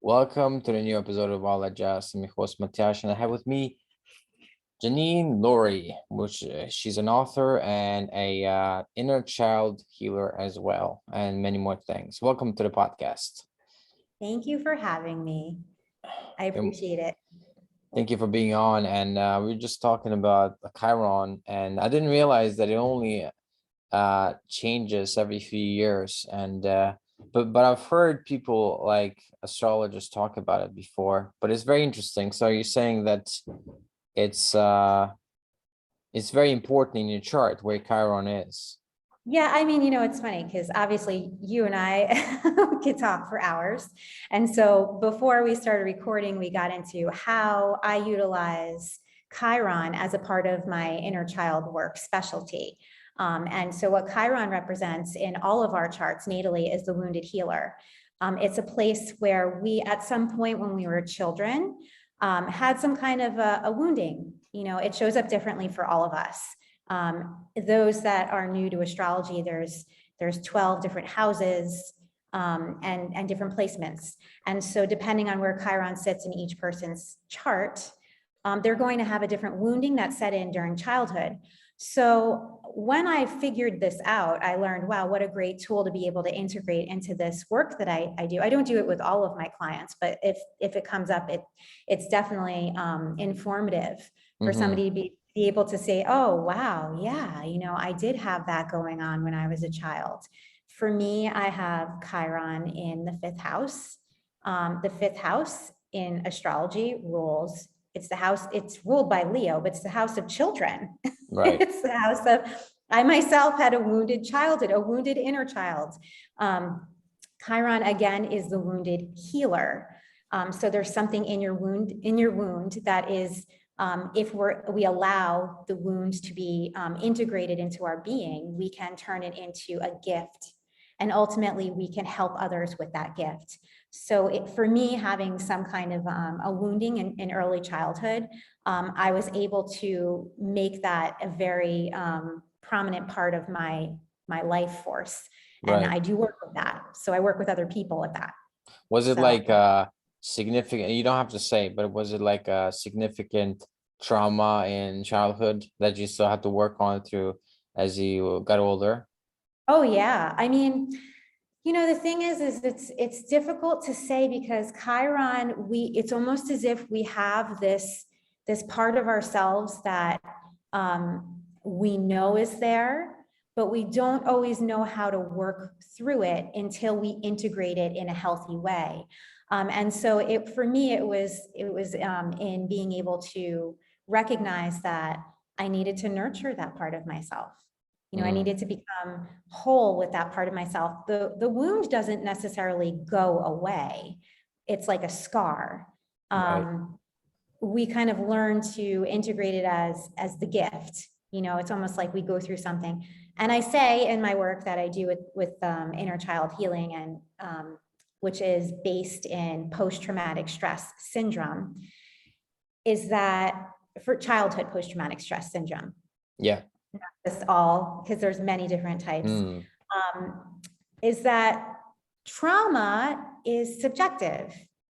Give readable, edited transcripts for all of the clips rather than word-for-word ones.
Welcome to the new episode of All That Jazz. I'm your host, Matias, and I have with me Jenine Lori, which she's an author and a inner child healer as well, and many more things. Welcome to the podcast. Thank you for having me. I appreciate it. Thank you for being on. And we were just talking about Chiron, and I didn't realize that it only changes every few years. And but I've heard people like astrologers talk about it before, but it's very interesting. So you're saying that it's very important in your chart where Chiron is. Yeah, I mean, it's funny because obviously you and I could talk for hours. And so before we started recording, we got into how I utilize Chiron as a part of my inner child work specialty. And so what Chiron represents in all of our charts natally is the wounded healer. It's a place where we, at some point when we were children, had some kind of a wounding. It shows up differently for all of us. Those that are new to astrology, there's 12 different houses and different placements. And so depending on where Chiron sits in each person's chart, they're going to have a different wounding that set in during childhood. So when I figured this out, I learned, wow, what a great tool to be able to integrate into this work that I do. I don't do it with all of my clients, but if it comes up, it's definitely informative for somebody to be able to say, oh, wow, yeah, I did have that going on when I was a child. For me, I have Chiron in the fifth house. The fifth house in astrology rules. It's ruled by Leo, but it's the house of children. Right. It's the house of, I myself had a wounded childhood, a wounded inner child. Chiron, again, is the wounded healer. So there's something in your wound that is, if we allow the wound to be integrated into our being, we can turn it into a gift. And ultimately, we can help others with that gift. So for me, having some kind of a wounding in early childhood, I was able to make that a very prominent part of my life force. And Right. I do work with that. So I work with other people with that. Was it like significant, you don't have to say, but was it like a significant trauma in childhood that you still had to work on through as you got older? Oh, yeah. I mean, the thing is it's difficult to say because Chiron, it's almost as if we have this part of ourselves that we know is there, but we don't always know how to work through it until we integrate it in a healthy way. And so for me, it was in being able to recognize that I needed to nurture that part of myself. I needed to become whole with that part of myself. The wound doesn't necessarily go away. It's like a scar. Right. We kind of learn to integrate it as the gift. It's almost like we go through something. And I say in my work that I do with inner child healing, and which is based in post-traumatic stress syndrome, is that for childhood post-traumatic stress syndrome. Yeah. This all, because there's many different types, is that trauma is subjective.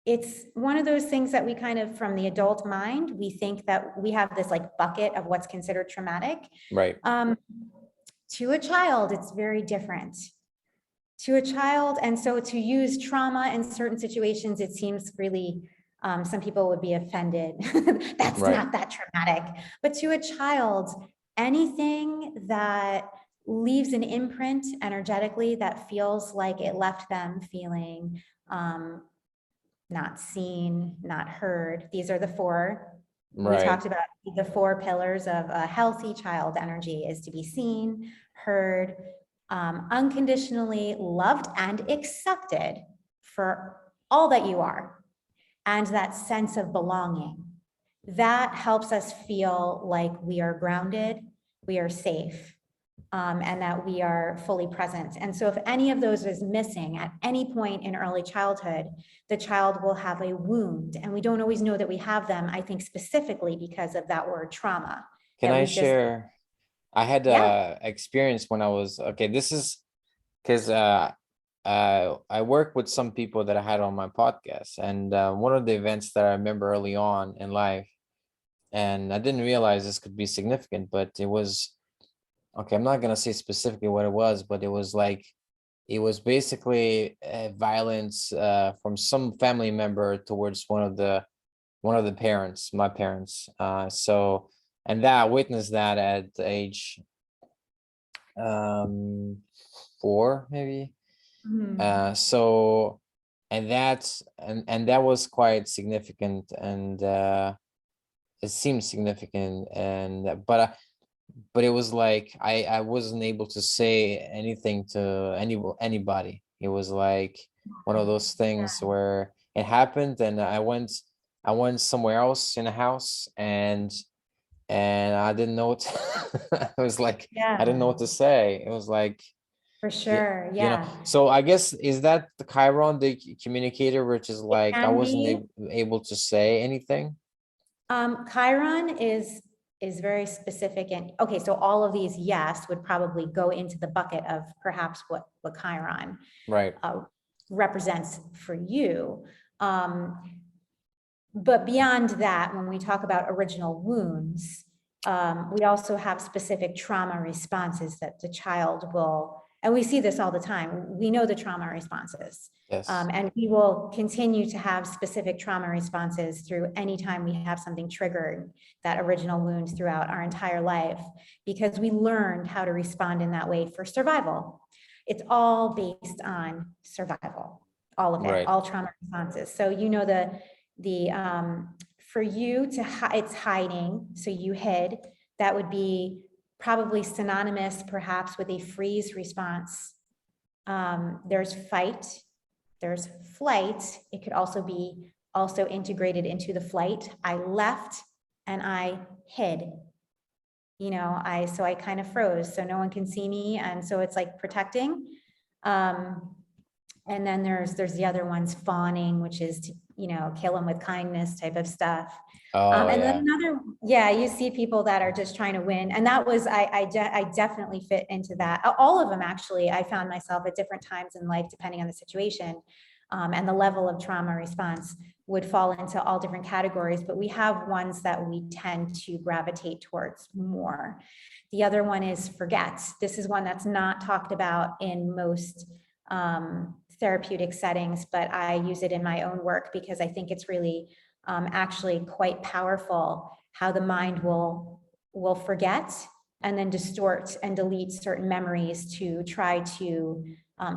It's one of those things that we kind of, from the adult mind, we think that we have this like bucket of what's considered traumatic. Right. To a child, it's very different. To a child, and so to use trauma in certain situations, it seems really, some people would be offended. That's Right. not that traumatic. But to a child, anything that leaves an imprint energetically that feels like it left them feeling not seen, not heard. These are the four. Right. We talked about the four pillars of a healthy child energy is to be seen, heard, unconditionally loved and accepted for all that you are, and that sense of belonging. That helps us feel like we are grounded, we are safe, and that we are fully present. And so if any of those is missing at any point in early childhood, the child will have a wound. And we don't always know that we have them, I think specifically because of that word trauma. Can I share? I had Yeah. experience when I was, okay, this is because I work with some people that I had on my podcast, and one of the events that I remember early on in life, and I didn't realize this could be significant, but it was okay. I'm not gonna say specifically what it was, but it was like it was basically violence from some family member towards one of the parents, my parents. So and that I witnessed that at age um 4 maybe. Mhm. So and that was quite significant, and it seemed significant, and but it was like I wasn't able to say anything to anybody. It was like one of those things Yeah. where it happened, and I went somewhere else in a house, and I didn't know what it was like. I didn't know Yeah, what to say. It was like, for yeah, sure. Yeah. so I guess, is that the Chiron, the communicator, which is It like I can wasn't be. able to say anything? Chiron is very specific, and okay, so all of these, yes, would probably go into the bucket of perhaps what Chiron Right, uh, represents for you. Um, but beyond that, when we talk about original wounds, we also have specific trauma responses that the child will, and we see this all the time. We know the trauma responses. yes, And we will continue to have specific trauma responses through any time we have something triggered that original wound throughout our entire life, because we learned how to respond in that way for survival. It's all based on survival, all of it, right, all trauma responses. So you know the for you to it's hiding, so you hid. That would be probably synonymous perhaps with a freeze response. There's fight, there's flight. It could also be also integrated into the flight. I left and I hid. So I kind of froze so no one can see me, and so it's like protecting. Um, and then there's the other ones, fawning, which is to, kill them with kindness type of stuff. oh And then yeah, another, yeah, you see people that are just trying to win. And that was, I definitely fit into that. All of them, actually, I found myself at different times in life, depending on the situation, and the level of trauma response would fall into all different categories, but we have ones that we tend to gravitate towards more. The other one is forget. This is one that's not talked about in most therapeutic settings, but I use it in my own work because I think it's really actually quite powerful how the mind will forget and then distort and delete certain memories to try to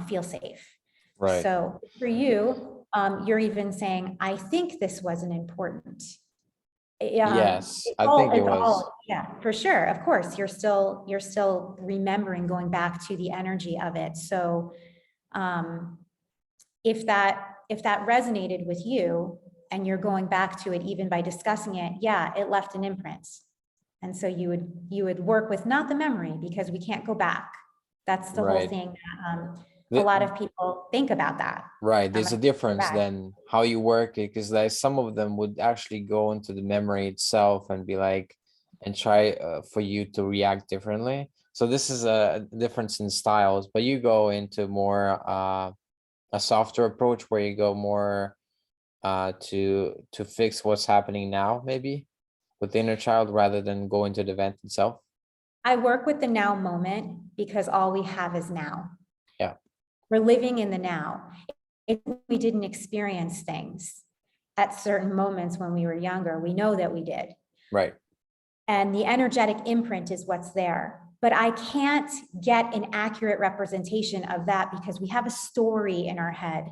feel safe. right. So for you, you're even saying, I think this wasn't important. Yes, It's I all, think it was. yeah, for sure. Of course, you're still remembering, going back to the energy of it. So um, if that resonated with you and you're going back to it even by discussing it, yeah, it left an imprint. And so you would work with not the memory, because we can't go back. That's the whole Right. thing. A The, lot of people think about that. right. I'm There's a like, go difference back. then how you work it, because like some of them would actually go into the memory itself and be like, and try for you to react differently. So this is a difference in styles, but you go into more a softer approach where you go more to fix what's happening now, maybe with the inner child, rather than go into the event itself. I work with the now moment because all we have is now. Yeah, We're living in the now. If we didn't experience things at certain moments when we were younger, we know that we did. right, And the energetic imprint is what's there. But I can't get an accurate representation of that because we have a story in our head.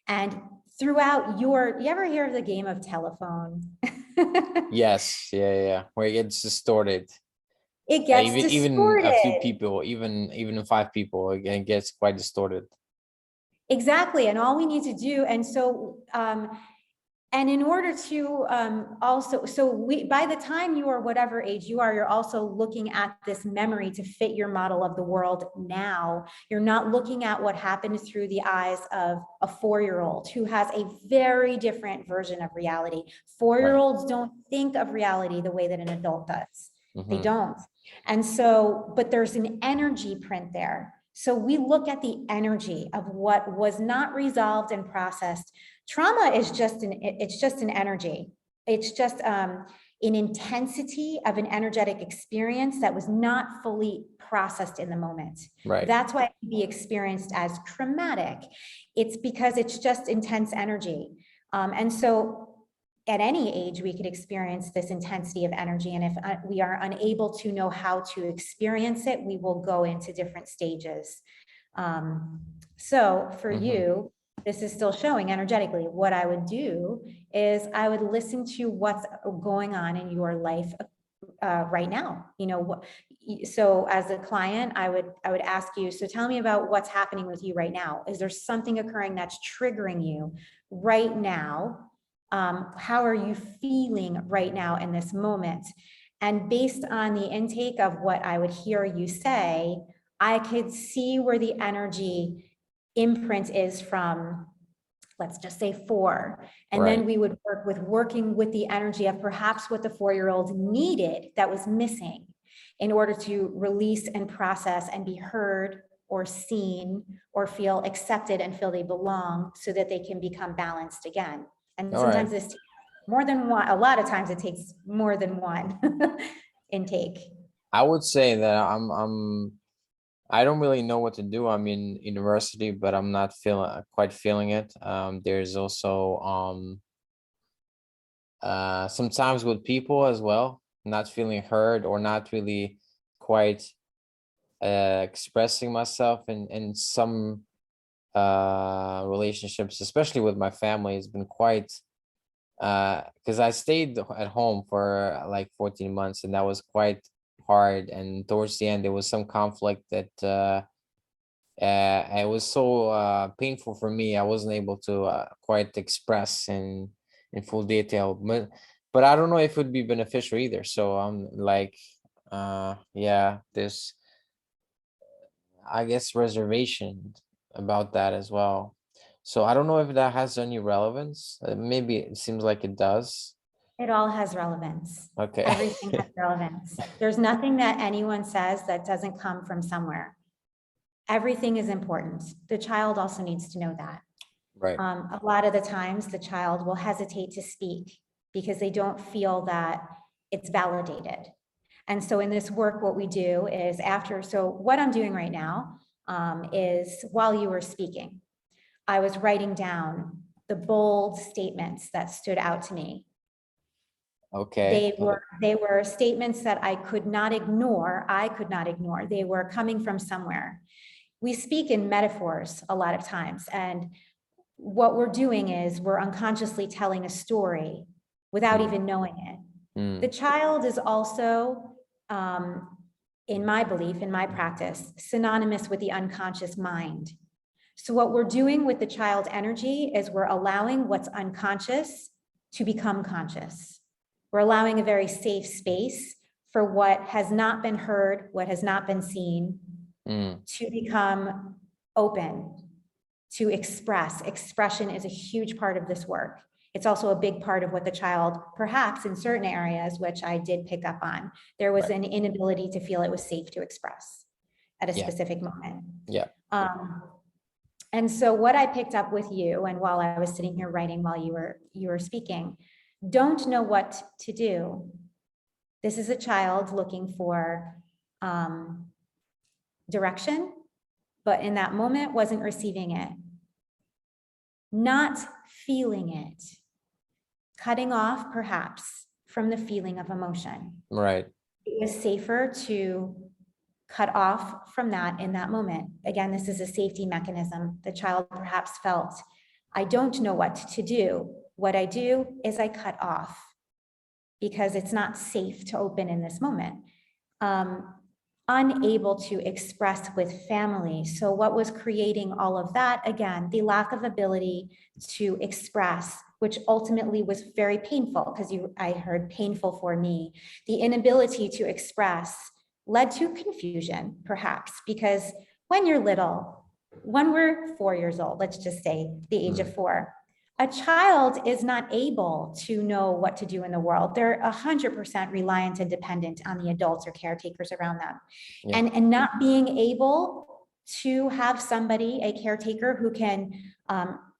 And throughout you ever hear of the game of telephone? yes, yeah, where it gets distorted. It gets Even a few distorted. people, even 5 people, again, gets quite distorted. Exactly. And all we need to do, and so, and in order to also, so by the time you are whatever age you are, you're also looking at this memory to fit your model of the world now. You're not looking at what happened through the eyes of a 4-year-old who has a very different version of reality. Right. 4-year-olds don't think of reality the way that an adult does. They Hmm. don't. And so, but there's an energy print there. So we look at the energy of what was not resolved and processed. Trauma is just an energy. It's just an intensity of an energetic experience that was not fully processed in the moment. Right. That's why it can be experienced as traumatic. It's because it's just intense energy. And so at any age, we could experience this intensity of energy. And if we are unable to know how to experience it, we will go into different stages. So for you, this is still showing energetically. What I would do is I would listen to what's going on in your life right now. You know, so as a client, I would ask you, so tell me about what's happening with you right now. Is there something occurring that's triggering you right now? How are you feeling right now in this moment? And based on the intake of what I would hear you say, I could see where the energy imprint is from, let's just say 4. And Right. then we would working with the energy of perhaps what the 4-year-old needed that was missing in order to release and process and be heard or seen or feel accepted and feel they belong so that they can become balanced again. And All sometimes right. this takes more than one, a lot of times it takes more than one intake. I would say that I don't really know what to do. I'm in university, but I'm not quite feeling it. There's also sometimes with people as well, not feeling heard or not really quite expressing myself in some relationships, especially with my family. It's been quite because I stayed at home for like 14 months, and that was quite hard. And towards the end, there was some conflict that it was so painful for me. I wasn't able to quite express in full detail, but I don't know if it would be beneficial either. So I'm like, yeah, there's, I guess, reservation about that as well. So I don't know if that has any relevance. Maybe it seems like it does. It all has relevance. Okay. Everything has relevance. There's nothing that anyone says that doesn't come from somewhere. Everything is important. The child also needs to know that. Right. A lot of the times the child will hesitate to speak because they don't feel that it's validated. And so in this work, what we do is so what I'm doing right now is while you were speaking, I was writing down the bold statements that stood out to me. Okay. They were statements that I could not ignore. They were coming from somewhere. We speak in metaphors a lot of times, and what we're doing is we're unconsciously telling a story without even knowing it. The child is also, in my belief, in my practice, synonymous with the unconscious mind. So what we're doing with the child energy is we're allowing what's unconscious to become conscious. We're allowing a very safe space for what has not been heard, what has not been seen, to become open, to express. Expression is a huge part of this work. It's also a big part of what the child, perhaps in certain areas, which I did pick up on, there was an inability to feel it was safe to express at a specific moment. Yeah. And so what I picked up with you, and while I was sitting here writing while you were speaking, don't know what to do. This is a child looking for direction, but in that moment wasn't receiving it. Not feeling it. Cutting off perhaps from the feeling of emotion. Right. It was safer to cut off from that in that moment. Again, this is a safety mechanism. The child perhaps felt, I don't know what to do. What I do is I cut off because it's not safe to open in this moment. Unable to express with family. So what was creating all of that? Again, the lack of ability to express, which ultimately was very painful because I heard painful for me. The inability to express led to confusion, perhaps, because when you're little, when we're 4 years old, let's just say the age of 4, a child is not able to know what to do in the world. They're 100% reliant and dependent on the adults or caretakers around them. Yeah. And not being able to have somebody, a caretaker, who can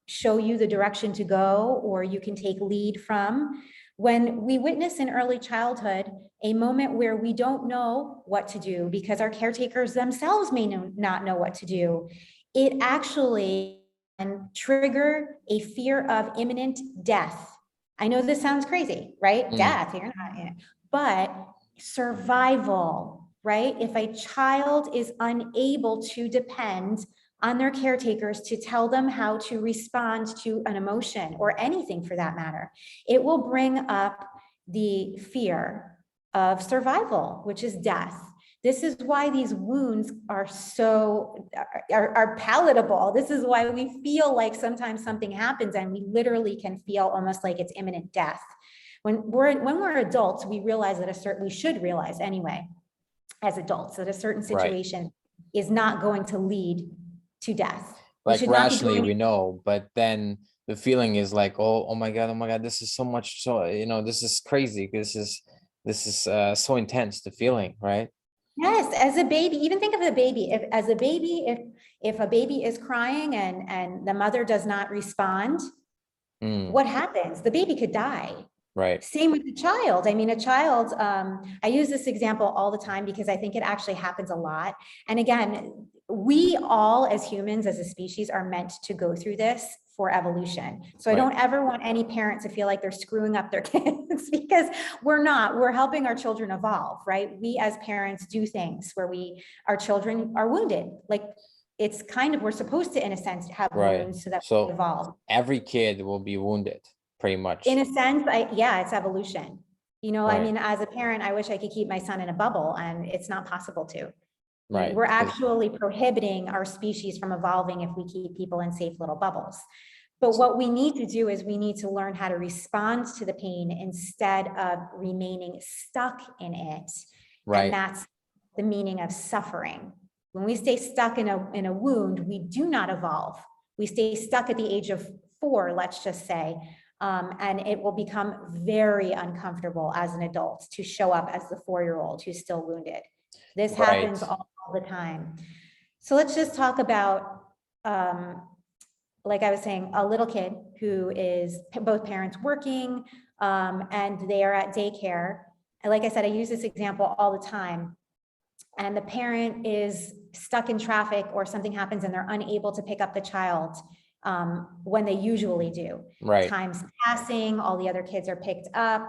show you the direction to go, or you can take lead from. When we witness in early childhood a moment where we don't know what to do because our caretakers themselves may not know what to do, it actually can trigger a fear of imminent death. I know this sounds crazy, right? Death, you're not, but survival, right? If a child is unable to depend on their caretakers to tell them how to respond to an emotion or anything for that matter, it will bring up the fear of survival, which is death. This is why these wounds are so are palatable. This is why we feel like sometimes something happens and we literally can feel almost like it's imminent death. When we're adults, we realize that we should realize anyway, as adults, that a certain situation is not going to lead to death. Like rationally we know, but then the feeling is like, oh my God, this is so much, so this is crazy. This is so intense, the feeling, right? Yes, as a baby, even think of a baby. If a baby is crying and the mother does not respond, what happens? The baby could die. Right. Same with the child. I mean, a child, I use this example all the time because I think it actually happens a lot. And again, we all as humans, as a species, are meant to go through this for evolution. So I don't ever want any parent to feel like they're screwing up their kids, because we're not. We're helping our children evolve, right? We as parents do things where our children are wounded. Like, it's kind of, we're supposed to, in a sense, have wounds so that we evolve. Every kid will be wounded, pretty much. In a sense, yeah, it's evolution. I mean, as a parent, I wish I could keep my son in a bubble, and it's not possible to. Right. We're actually prohibiting our species from evolving if we keep people in safe little bubbles. But what we need to do is we need to learn how to respond to the pain instead of remaining stuck in it. Right. And that's the meaning of suffering. When we stay stuck in a wound, we do not evolve. We stay stuck at the age of 4, let's just say, and it will become very uncomfortable as an adult to show up as the 4-year-old who's still wounded. This happens all the time. So let's just talk about, like I was saying, a little kid who is both parents working, and they are at daycare. And like I said, I use this example all the time. And the parent is stuck in traffic or something happens and they're unable to pick up the child when they usually do. Right. Time's passing, all the other kids are picked up.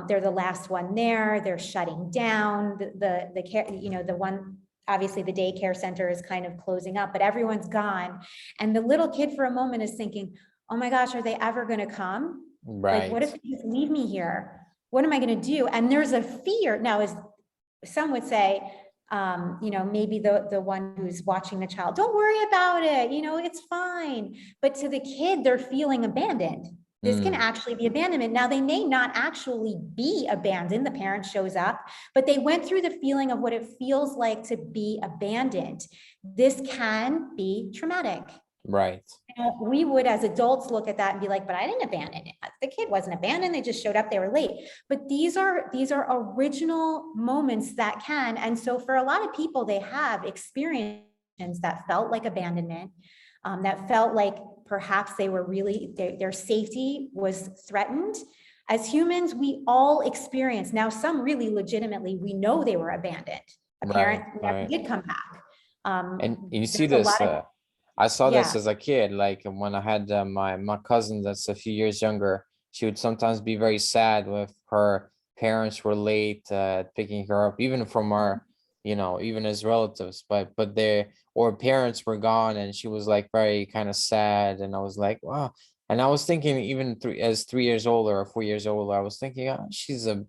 They're the last one there. They're shutting down the care, the one, obviously the daycare center is kind of closing up, but everyone's gone. And the little kid for a moment is thinking, oh my gosh, are they ever going to come? Right. Like, what if they just leave me here? What am I going to do? And there's a fear. Now, as some would say, maybe the one who's watching the child, don't worry about it, it's fine. But to the kid, they're feeling abandoned. This can actually be abandonment. Now, they may not actually be abandoned. The parent shows up, but they went through the feeling of what it feels like to be abandoned. This can be traumatic. Right. We would, as adults, look at that and be like, but I didn't abandon it. The kid wasn't abandoned. They just showed up. They were late. But these are original moments that can. And so for a lot of people, they have experiences that felt like abandonment, that felt like perhaps they were really, their safety was threatened. As humans, we all experience, now some really legitimately, we know they were abandoned. A parent never did come back. And you see this, I saw this as a kid, like when I had my cousin that's a few years younger. She would sometimes be very sad with her parents were late picking her up, even from our, even as relatives, but parents were gone, and she was like very kind of sad. And I was like, wow. And I was thinking, even as 3 years older or 4 years older, I was thinking, oh, she's a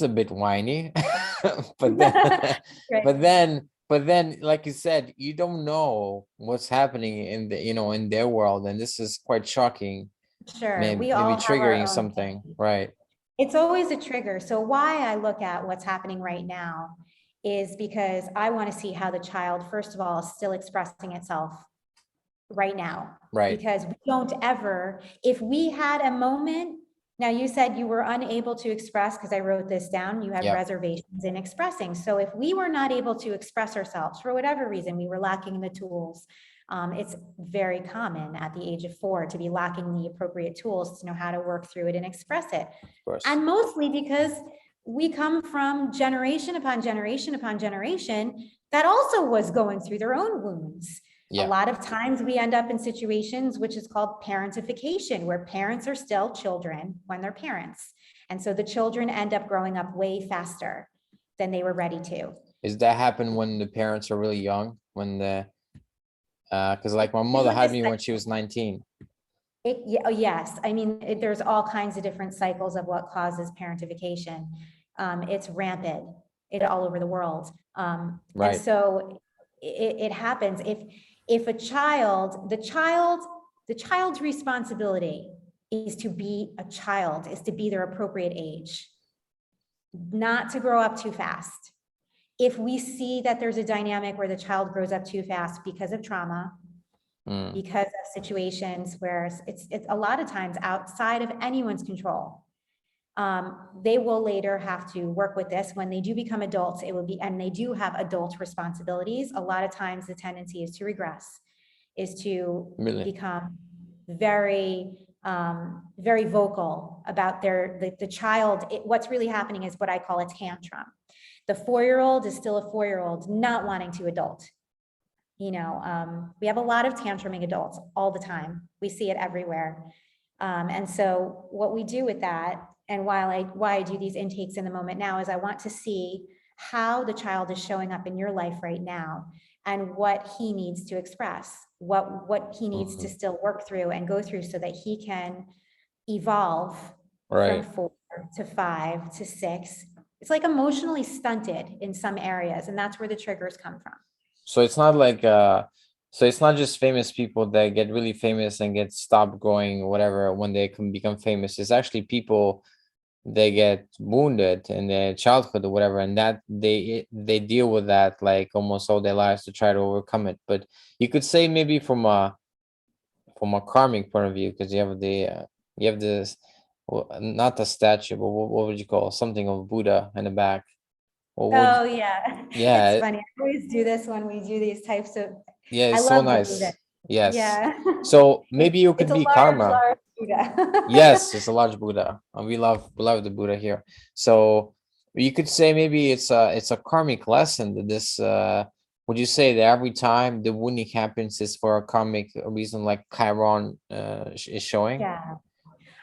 bit whiny. But then, like you said, you don't know what's happening in in their world, and this is quite shocking. Sure, maybe all triggering something, right? It's always a trigger. So why I look at what's happening right now is because I want to see how the child, first of all, is still expressing itself right now. Right. Because we don't ever, if we had a moment Now, you said you were unable to express, because I wrote this down, you have Yeah, reservations in expressing. So if we were not able to express ourselves for whatever reason, we were lacking the tools. It's very common at the age of 4 to be lacking the appropriate tools to know how to work through it and express it. of course. And mostly because we come from generation upon generation upon generation that also was going through their own wounds. A Yeah, lot of times we end up in situations which is called parentification, where parents are still children when they're parents. And so the children end up growing up way faster than they were ready to. is that happen when the parents are really young? When the because like my Here's mother what had this me when she was 19. yes, I mean, there's all kinds of different cycles of what causes parentification. It's rampant, all over the world. And Right. so it happens if a child, the child's responsibility is to be a child, is to be their appropriate age, not to grow up too fast. If we see that there's a dynamic where the child grows up too fast because of trauma, because of situations where it's a lot of times outside of anyone's control, they will later have to work with this. When they do become adults, it will be, and they do have adult responsibilities. A lot of times the tendency is to regress, is to Really? become very, very vocal about the child. What's really happening is what I call a tantrum. The 4-year-old is still a 4-year-old not wanting to adult. We have a lot of tantruming adults all the time. We see it everywhere. And so what we do with that, and why I do these intakes in the moment now, is I want to see how the child is showing up in your life right now and what he needs to express, what he needs to still work through and go through so that he can evolve from 4 to 5 to 6. It's like emotionally stunted in some areas, and that's where the triggers come from. So it's not like so it's not just famous people that get really famous and get stopped growing or whatever when they can become famous. It's actually people they get wounded in their childhood or whatever, and that they deal with that like almost all their lives to try to overcome it. But you could say maybe from a karmic point of view, because you have this, well, not the statue, but what would you call something of Buddha in the back? What would Oh, yeah. yeah, It's funny. I always do this when we do these types of, yeah, I it's so love the Buddha. nice. Yes. Yeah. So maybe you It's could a be large, karma. large Buddha. Yes, it's a large Buddha. And we love the Buddha here. So you could say maybe it's a karmic lesson that this would you say that every time the wounding happens is for a karmic reason like Chiron is showing? Yeah.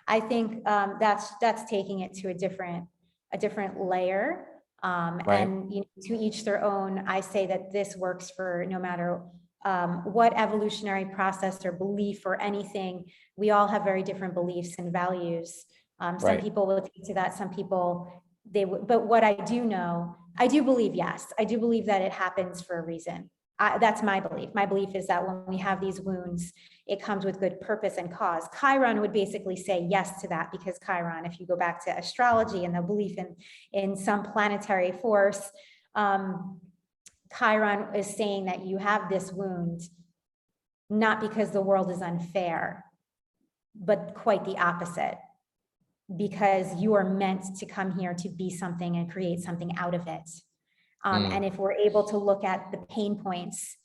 I think that's taking it to a different layer. Right. And to each their own. I say that this works for no matter what evolutionary process or belief or anything. We all have very different beliefs and values. Some Right. people will take to that. Some people but what I do know, I do believe, yes, I do believe that it happens for a reason. That's my belief. My belief is that when we have these wounds, it comes with good purpose and cause. Chiron would basically say yes to that, because Chiron, if you go back to astrology and the belief in some planetary force, Chiron is saying that you have this wound, not because the world is unfair, but quite the opposite, because you are meant to come here to be something and create something out of it. And if we're able to look at the pain points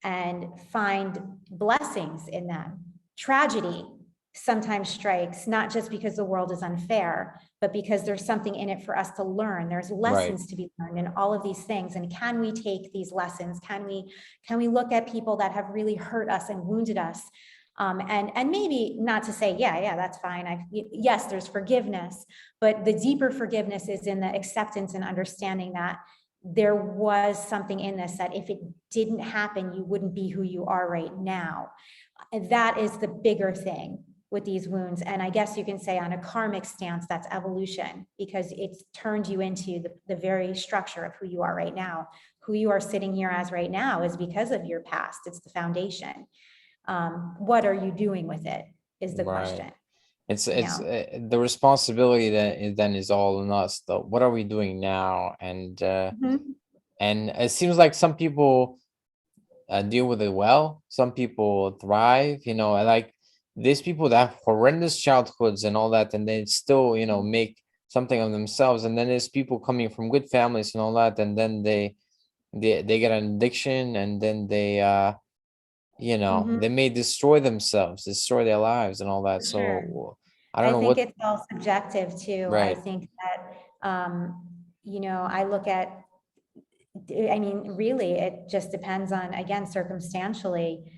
and find blessings in them, tragedy sometimes strikes, not just because the world is unfair, but because there's something in it for us to learn. There's lessons to be learned in all of these things. And can we take these lessons? Can we look at people that have really hurt us and wounded us? And maybe not to say, yeah, that's fine. Yes, there's forgiveness, but the deeper forgiveness is in the acceptance and understanding that there was something in this, that if it didn't happen, you wouldn't be who you are right now. And that is the bigger thing with these wounds. And I guess you can say on a karmic stance, that's evolution, because it's turned you into the very structure of who you are right now. Who you are sitting here as right now is because of your past. It's the foundation. What are you doing with it is the question. It's the responsibility that then is all on us though. What are we doing now? And and it seems like some people deal with it well, some people thrive, and like these people that have horrendous childhoods and all that, and they still, you know, make something of themselves. And then there's people coming from good families and all that, and then they get an addiction, and then they you know, Mhm. they may destroy themselves, destroy their lives and all that. For sure. So I don't I know think what, it's all subjective too. I right, think that, you know, I look at, I mean, really, it just depends on, again, circumstantially.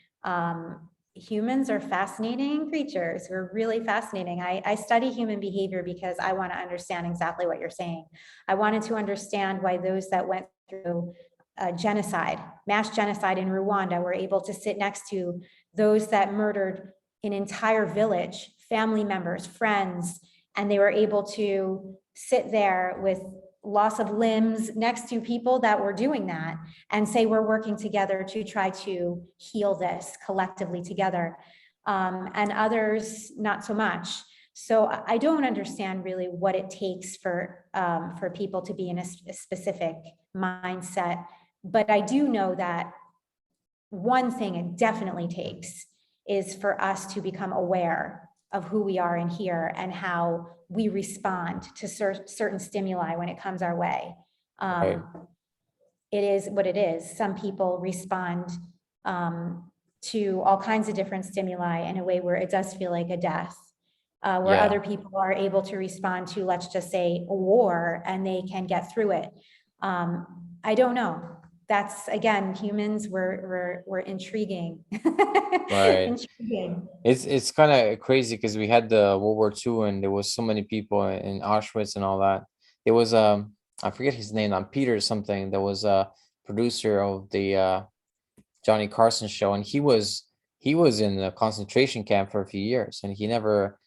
Humans are fascinating creatures. We're really fascinating. I study human behavior because I want to understand exactly what you're saying. I wanted to understand why those that went through genocide, mass genocide in Rwanda, were able to sit next to those that murdered an entire village, family members, friends, and they were able to sit there with loss of limbs next to people that were doing that and say we're working together to try to heal this collectively together, and others not so much. So I don't understand really what it takes for people to be in a specific mindset, but I do know that one thing it definitely takes is for us to become aware of who we are in here and how we respond to certain stimuli when it comes our way. right, It is what it is. Some people respond to all kinds of different stimuli in a way where it does feel like a death, where yeah, other people are able to respond to, let's just say, a war, and they can get through it. I don't know. That's, again, humans were intriguing. right. Intriguing. It's kind of crazy because we had the World War II, and there was so many people in Auschwitz and all that. There was I forget his name, Peter something. That was a producer of the Johnny Carson show, and he was in a concentration camp for a few years, and he never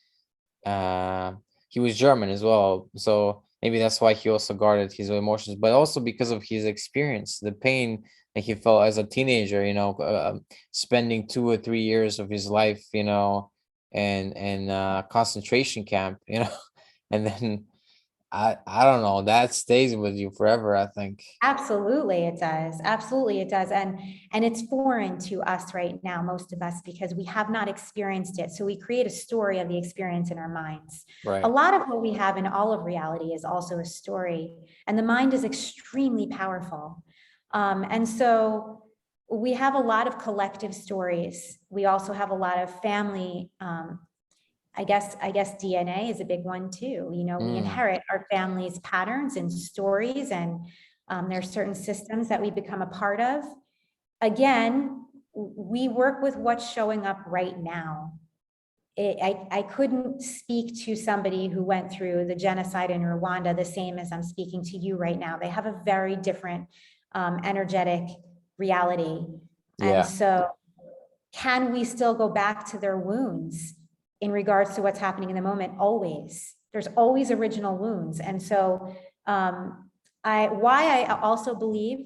he was German as well, so maybe that's why he also guarded his emotions, but also because of his experience, the pain that he felt as a teenager, you know, spending 2 or 3 years of his life, you know, in concentration camp, you know, and then I don't know, that stays with you forever, I think. Absolutely, it does. Absolutely, it does. And it's foreign to us right now, most of us, because we have not experienced it. So we create a story of the experience in our minds. A Right. lot of what we have in all of reality is also a story, and the mind is extremely powerful. And so we have a lot of collective stories. We also have a lot of family. I guess DNA is a big one too. You know, we Mm, inherit our family's patterns and stories, and there's certain systems that we become a part of. Again, we work with what's showing up right now. I couldn't speak to somebody who went through the genocide in Rwanda the same as I'm speaking to you right now. They have a very different energetic reality. And yeah, so, can we still go back to their wounds in regards to what's happening in the moment? Always. There's always original wounds. And so, why I also believe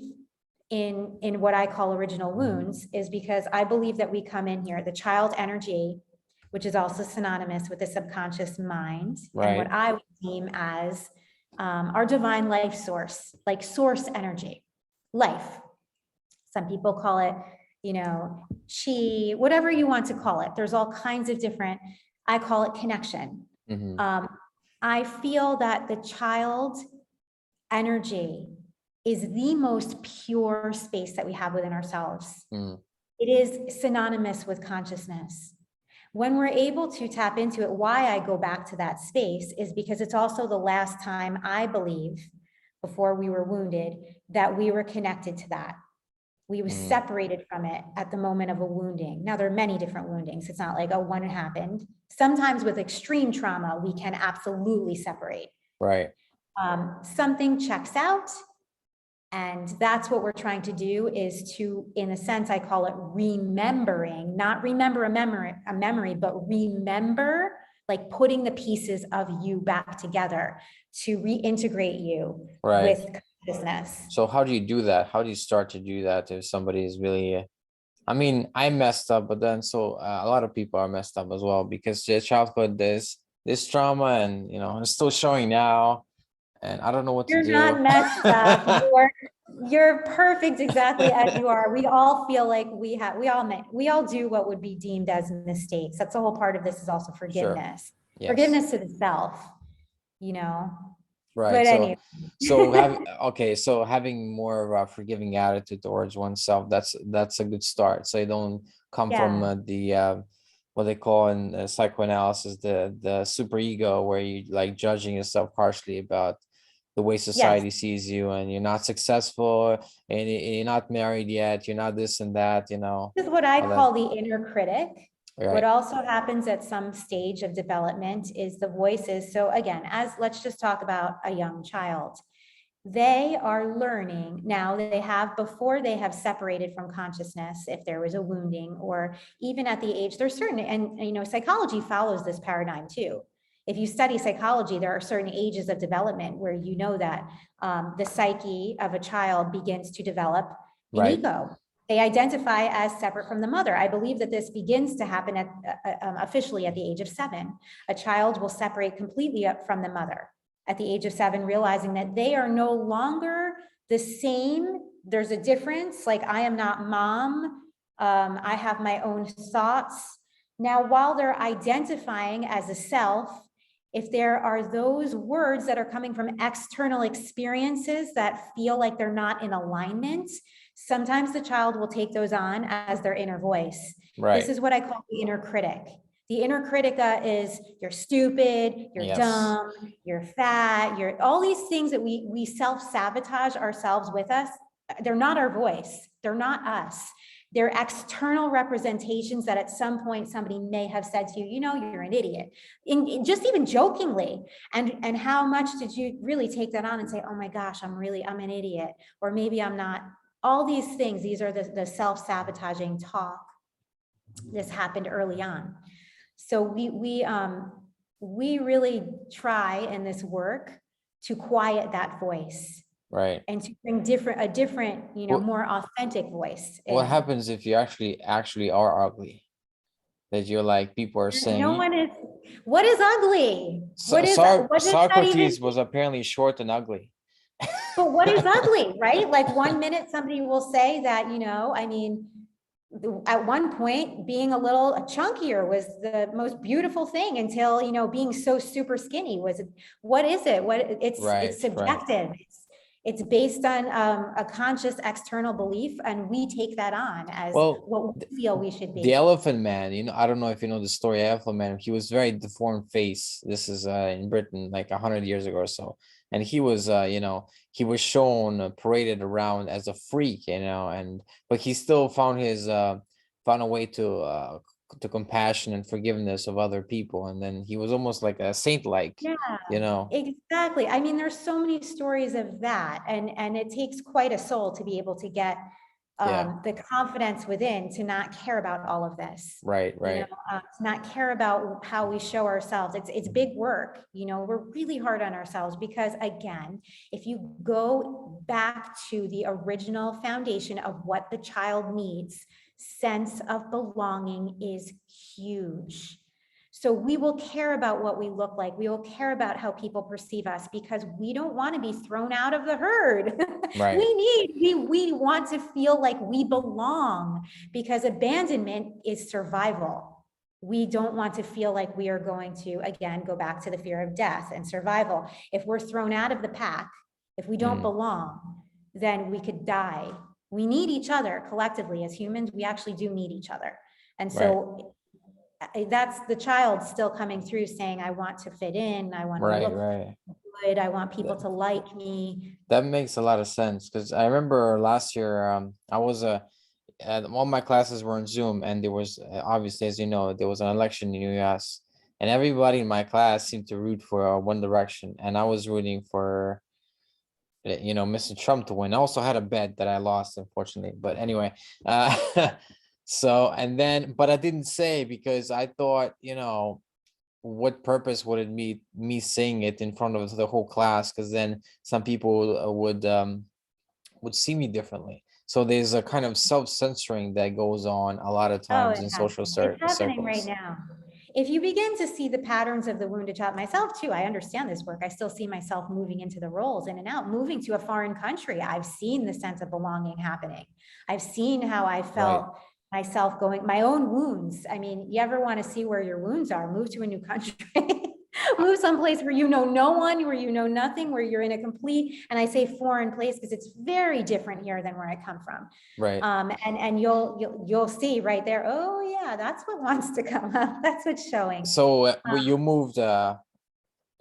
in what I call original wounds is because I believe that we come in here, the child energy, which is also synonymous with the subconscious mind, and what right, I would deem as our divine life source, like source energy, life. Some people call it, you know, chi, whatever you want to call it. There's all kinds of different, I call it connection. mm-hmm, I feel that the child energy is the most pure space that we have within ourselves. mm, It is synonymous with consciousness. When we're able to tap into it, why I go back to that space is because it's also the last time I believe, before we were wounded, that we were connected to that. We were mm, separated from it at the moment of a wounding. Now, there are many different woundings. It's not like, oh, one happened. Sometimes with extreme trauma, we can absolutely separate. right, Something checks out, and that's what we're trying to do, is to, in a sense, I call it remembering, not remember a memory, but remember, like putting the pieces of you back together to reintegrate you right. with consciousness. So how do you do that? How do you start to do that if somebody is really I mean, I messed up, but then so a lot of people are messed up as well because their childhood, there's this trauma, and you know, it's still showing now, and I don't know what to You're do. not messed up. You're perfect exactly as you are. We all feel like we all do what would be deemed as mistakes. That's the whole part of this, is also Sure. forgiveness. Yes. Forgiveness to the self, you know. Right. But So, anyway. so have okay. So having more of a forgiving attitude towards oneself, that's a good start. So you don't come from Yeah. the what they call in psychoanalysis the super ego, where you like judging yourself harshly about the way Yes. society sees you, and you're not successful, and you're not married yet, you're not this and that, This is what I all that. call the inner critic. What Right. also happens at some stage of development is the voices. So again, as let's just talk about a young child. They are learning now. They have, before they have separated from consciousness, if there was a wounding, or even at the age, there's certain, and psychology follows this paradigm too. If you study psychology, there are certain ages of development where you know that the psyche of a child begins to develop an Right. ego. They identify as separate from the mother. I believe that this begins to happen at officially at the age of 7. A child will separate completely up from the mother at the age of 7, realizing that they are no longer the same. There's a difference. Like, I am not mom. I have my own thoughts. Now, while they're identifying as a self, if there are those words that are coming from external experiences that feel like they're not in alignment, sometimes the child will take those on as their inner voice. This Right. is what I call the inner critic. The inner critica is, you're stupid, you're Yes. dumb, you're fat, you're all these things that we self-sabotage ourselves with us. They're not our voice. They're not us. They're external representations that at some point somebody may have said to you, you're an idiot, just even jokingly. And how much did you really take that on and say, oh my gosh, I'm an idiot, or maybe I'm not. All these things, these are the self-sabotaging talk. This happened early on. So we really try in this work to quiet that voice Right. and to bring a different, What more authentic voice what in. happens if you actually are ugly? That you're like, people are No saying one is. What is ugly? What does that even? Socrates was apparently short and ugly. But what is ugly, right? Like, one minute somebody will say that, at one point being a little chunkier was the most beautiful thing, until being so super skinny was. What is it? It's Right. Right. subjective. It's based on a conscious external belief, and we take that on as Well, what we feel we should the be. Elephant Man, I don't know if you know the story of Elephant Man. He was very deformed face. This is in Britain, like 100 years ago or so. And he was, he was shown, paraded around as a freak, but he still found found a way to compassion and forgiveness of other people. And then he was almost like a saint-like, Yeah, you know. exactly. I mean, there's so many stories of that, and it takes quite a soul to be able to get Yeah. the confidence within to not care about all of this. Right. Right. To not care about how we show ourselves. It's big work. We're really hard on ourselves, because again, if you go back to the original foundation of what the child needs, sense of belonging is huge. So we will care about what we look like. We will care about how people perceive us, because we don't want to be thrown out of the herd. Right. We want to feel like we belong, because abandonment is survival. We don't want to feel like we are going to, again, go back to the fear of death and survival. If we're thrown out of the pack, if we don't belong, then we could die. We need each other collectively as humans. We actually do need each other. And so that's the child still coming through saying, I want to fit in. I want to Right. look Right. good. I want people to like me. That makes a lot of sense, because I remember last year, I was all my classes were on Zoom, and there was obviously, as you know, there was an election in the US, and everybody in my class seemed to root for One Direction, and I was rooting for Mr. Trump to win. I also had a bet that I lost, unfortunately, but anyway, so, and then, but I didn't say, because I thought, what purpose would it be me saying it in front of the whole class, because then some people would see me differently. So there's a kind of self-censoring that goes on a lot of Oh, times in social it's happening right circles. now. if you begin to see the patterns of the wounded child, myself too, I understand this work. I still see myself moving into the roles in and out, moving to a foreign country. I've seen the sense of belonging happening. I've seen how I felt myself going, my own wounds. I mean, you ever want to see where your wounds are? Move to a new country. Move someplace where you know no one, where you know nothing, where you're in a complete, and I say foreign place because it's very different here than where I come from. Right. And you'll see right there, oh yeah, that's what wants to come up. That's what's showing. So when you moved,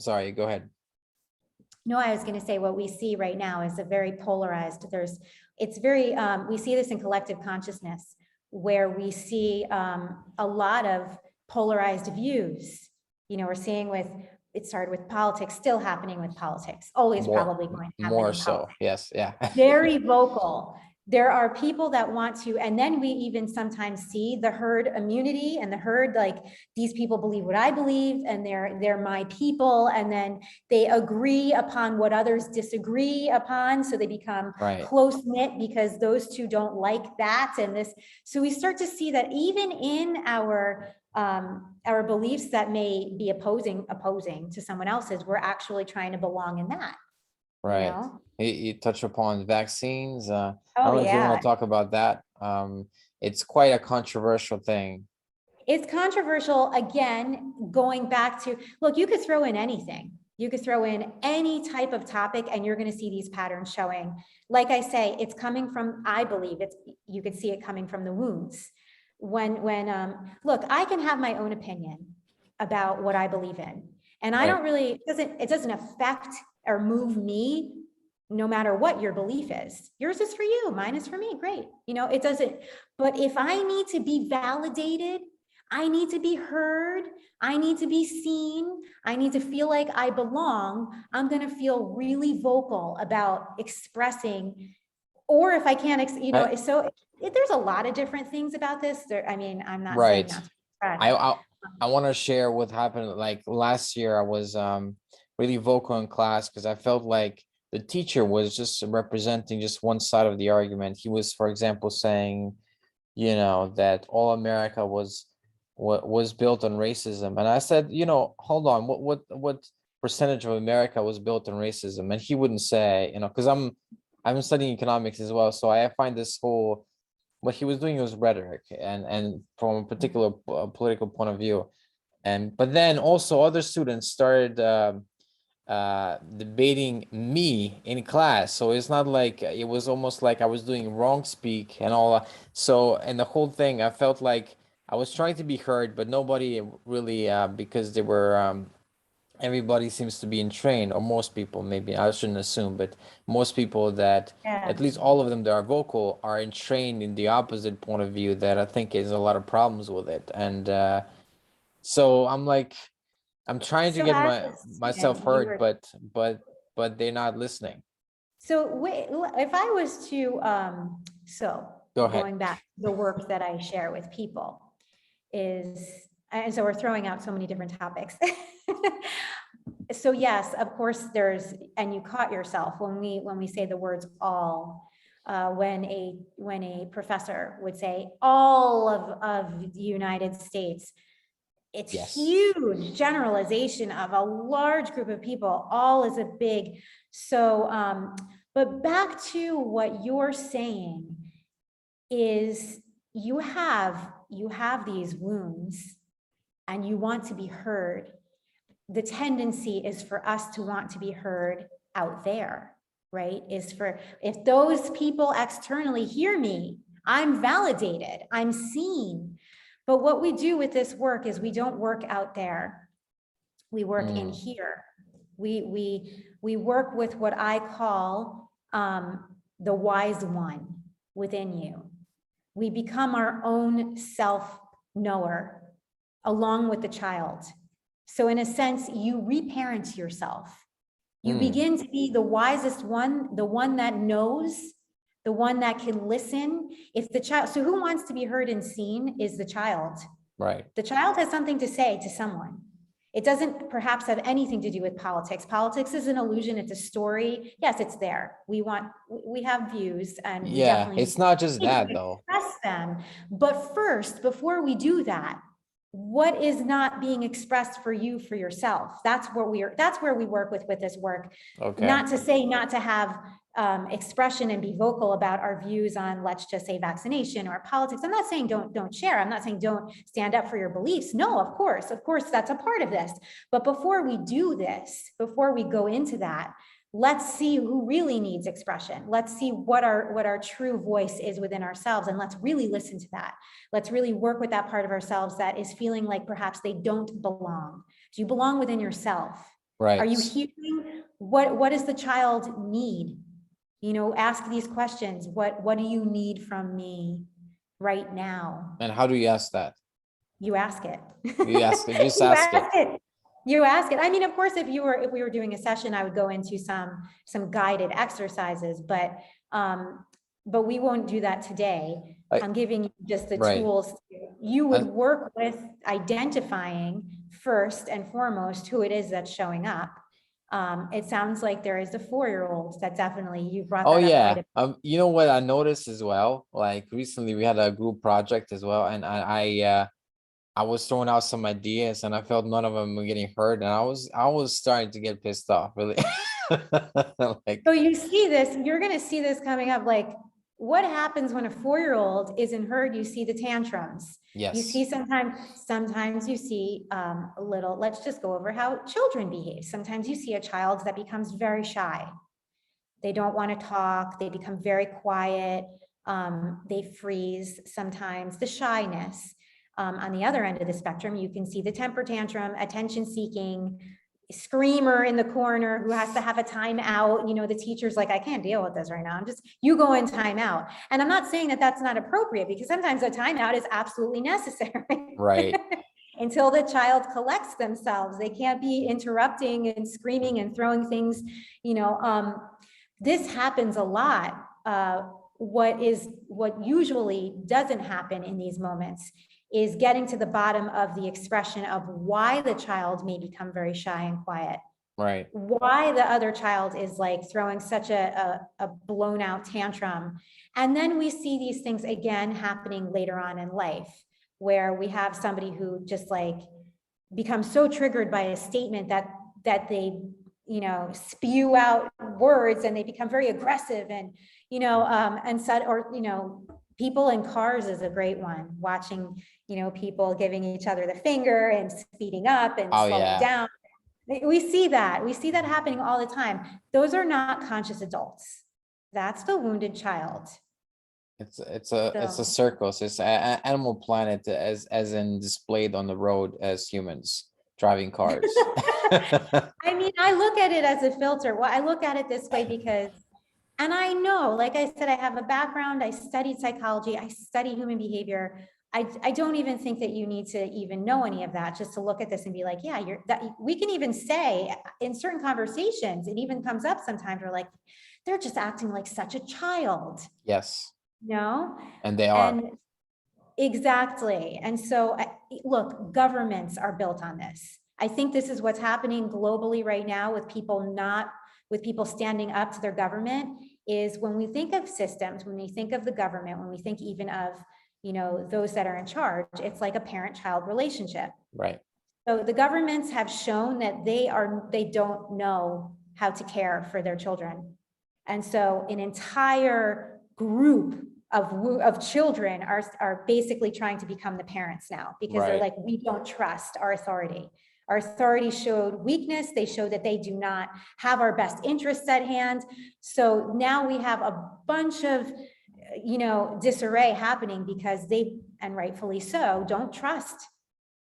sorry, go ahead. No, I was going to say what we see right now is a very polarized, it's very, we see this in collective consciousness where we see a lot of polarized views. You know, we're seeing it started with politics, still happening with politics, always probably going to happen more in so, politics. yes, yeah. Very vocal. There are people that want to, and then we even sometimes see the herd immunity and the herd, like these people believe what I believe and they're my people, and then they agree upon what others disagree upon, so they become close-knit because those two don't like that and this. So we start to see that even in our beliefs that may be opposing to someone else's, we're actually trying to belong in that. Right. You know? You touch upon vaccines. I Oh, don't know if you yeah. want to talk about that. It's quite a controversial thing. It's controversial, again, going back to, look, you could throw in anything. You could throw in any type of topic and you're going to see these patterns showing. Like I say, it's coming from, I believe you could see it coming from the wounds. Look, I can have my own opinion about what I believe in. And I don't really, it doesn't affect or move me no matter what your belief is. Yours is for you, mine is for me, great. You know, it doesn't, but if I need to be validated, I need to be heard, I need to be seen, I need to feel like I belong, I'm gonna feel really vocal about expressing, or if I can't, you know, there's a lot of different things about this. I mean, I'm not saying not to express. I want to share what happened. Like last year, I was really vocal in class because I felt like the teacher was just representing just one side of the argument. He was, for example, saying, you know, that all America was built on racism, and I said, you know, hold on, what percentage of America was built on racism? And he wouldn't say, you know, because I'm studying economics as well, so I find this whole, what he was doing was rhetoric and from a particular political point of view. But then also other students started debating me in class, so it's not like, it was almost like I was doing wrong speak and all that. So, and the whole thing, I felt like I was trying to be heard, but nobody really, because they were everybody seems to be entrained, or most people, maybe I shouldn't assume, but most people that at least all of them that are vocal are entrained in the opposite point of view, that I think is a lot of problems with it. And so I'm like, I'm trying to get myself heard, but they're not listening. So wait, if I was to, Go ahead. going back, the work that I share with people is, and so we're throwing out so many different topics. So yes, of course there's, and you caught yourself when we say the words all, when a professor would say all of the United States, it's huge generalization of a large group of people. All is a big, so, but back to what you're saying is you have these wounds and you want to be heard. The tendency is for us to want to be heard out there, right? Is for, if those people externally hear me, I'm validated, I'm seen. But what we do with this work is we don't work out there. We work in here. We work with what I call the wise one within you. We become our own self-knower along with the child. So in a sense, you reparent yourself. You begin to be the wisest one, the one that knows, the one that can listen. If the child, so who wants to be heard and seen is the child. Right. The child has something to say to someone. It doesn't perhaps have anything to do with politics. Politics is an illusion. It's a story. Yes, it's there. We have views, and yeah, it's not just that though. Express them. But first, before we do that, what is not being expressed for you, for yourself. That's where we work with this work. Okay. Not to say not to have expression and be vocal about our views on, let's just say, vaccination or politics. I'm not saying don't share. I'm not saying don't stand up for your beliefs. No, of course, that's a part of this. But before we do this, before we go into that, let's see who really needs expression. Let's see what our true voice is within ourselves, and let's really listen to that. Let's really work with that part of ourselves that is feeling like perhaps they don't belong. Do you belong within yourself? Right. Are you hearing what does the child need? You know, ask these questions. What do you need from me right now? And how do you ask that? You ask it. You ask it, just You ask it. You ask it. I mean, of course, if we were doing a session, I would go into some guided exercises, but we won't do that today. I'm giving you just the Right. tools. You would work with identifying first and foremost who it is that's showing up. It sounds like there is a 4-year-old that definitely you brought. Oh that yeah. up quite You know what I noticed as well? Like recently we had a group project as well, and I was throwing out some ideas and I felt none of them were getting heard, and I was starting to get pissed off, really. Like, So you see this, you're going to see this coming up. Like, what happens when a 4-year-old isn't heard? You see the tantrums. yes. You see sometimes you see a little, let's just go over how children behave. Sometimes you see a child that becomes very shy. They don't want to talk. They become very quiet. They freeze sometimes, the shyness. On the other end of the spectrum, you can see the temper tantrum, attention seeking, screamer in the corner who has to have a timeout. You know, the teacher's like, I can't deal with this right now. You go in timeout. And I'm not saying that that's not appropriate, because sometimes a timeout is absolutely necessary. Right. Until the child collects themselves. They can't be interrupting and screaming and throwing things, you know. This happens a lot. What usually doesn't happen in these moments is getting to the bottom of the expression of why the child may become very shy and quiet. Right. Why the other child is like throwing such a blown out tantrum. And then we see these things again happening later on in life, where we have somebody who just like becomes so triggered by a statement that they, you know, spew out words, and they become very aggressive, and, you know, and said, or, you know, people in cars is a great one, watching, you know, people giving each other the finger and speeding up and slowing down. We see that happening all the time. Those are not conscious adults. That's the wounded child. It's a circus. It's an Animal Planet, as in displayed on the road as humans driving cars. I mean, I look at it as a filter. Well, I look at it this way because, and I know, like I said, I have a background. I studied psychology. I study human behavior. I don't even think that you need to even know any of that just to look at this and be like, yeah, we can even say in certain conversations, it even comes up sometimes, we're like, they're just acting like such a child. Yes. No. And they are. And exactly. And so look, governments are built on this. I think this is what's happening globally right now with people standing up to their government, is when we think of systems, when we think of the government, when we think even of, you know, those that are in charge, it's like a parent-child relationship. Right. So the governments have shown that they don't know how to care for their children. And so an entire group of children are basically trying to become the parents now, because they're like, we don't trust our authority. Our authority showed weakness. They show that they do not have our best interests at hand. So now we have a bunch of, you know, disarray happening because they, and rightfully so, don't trust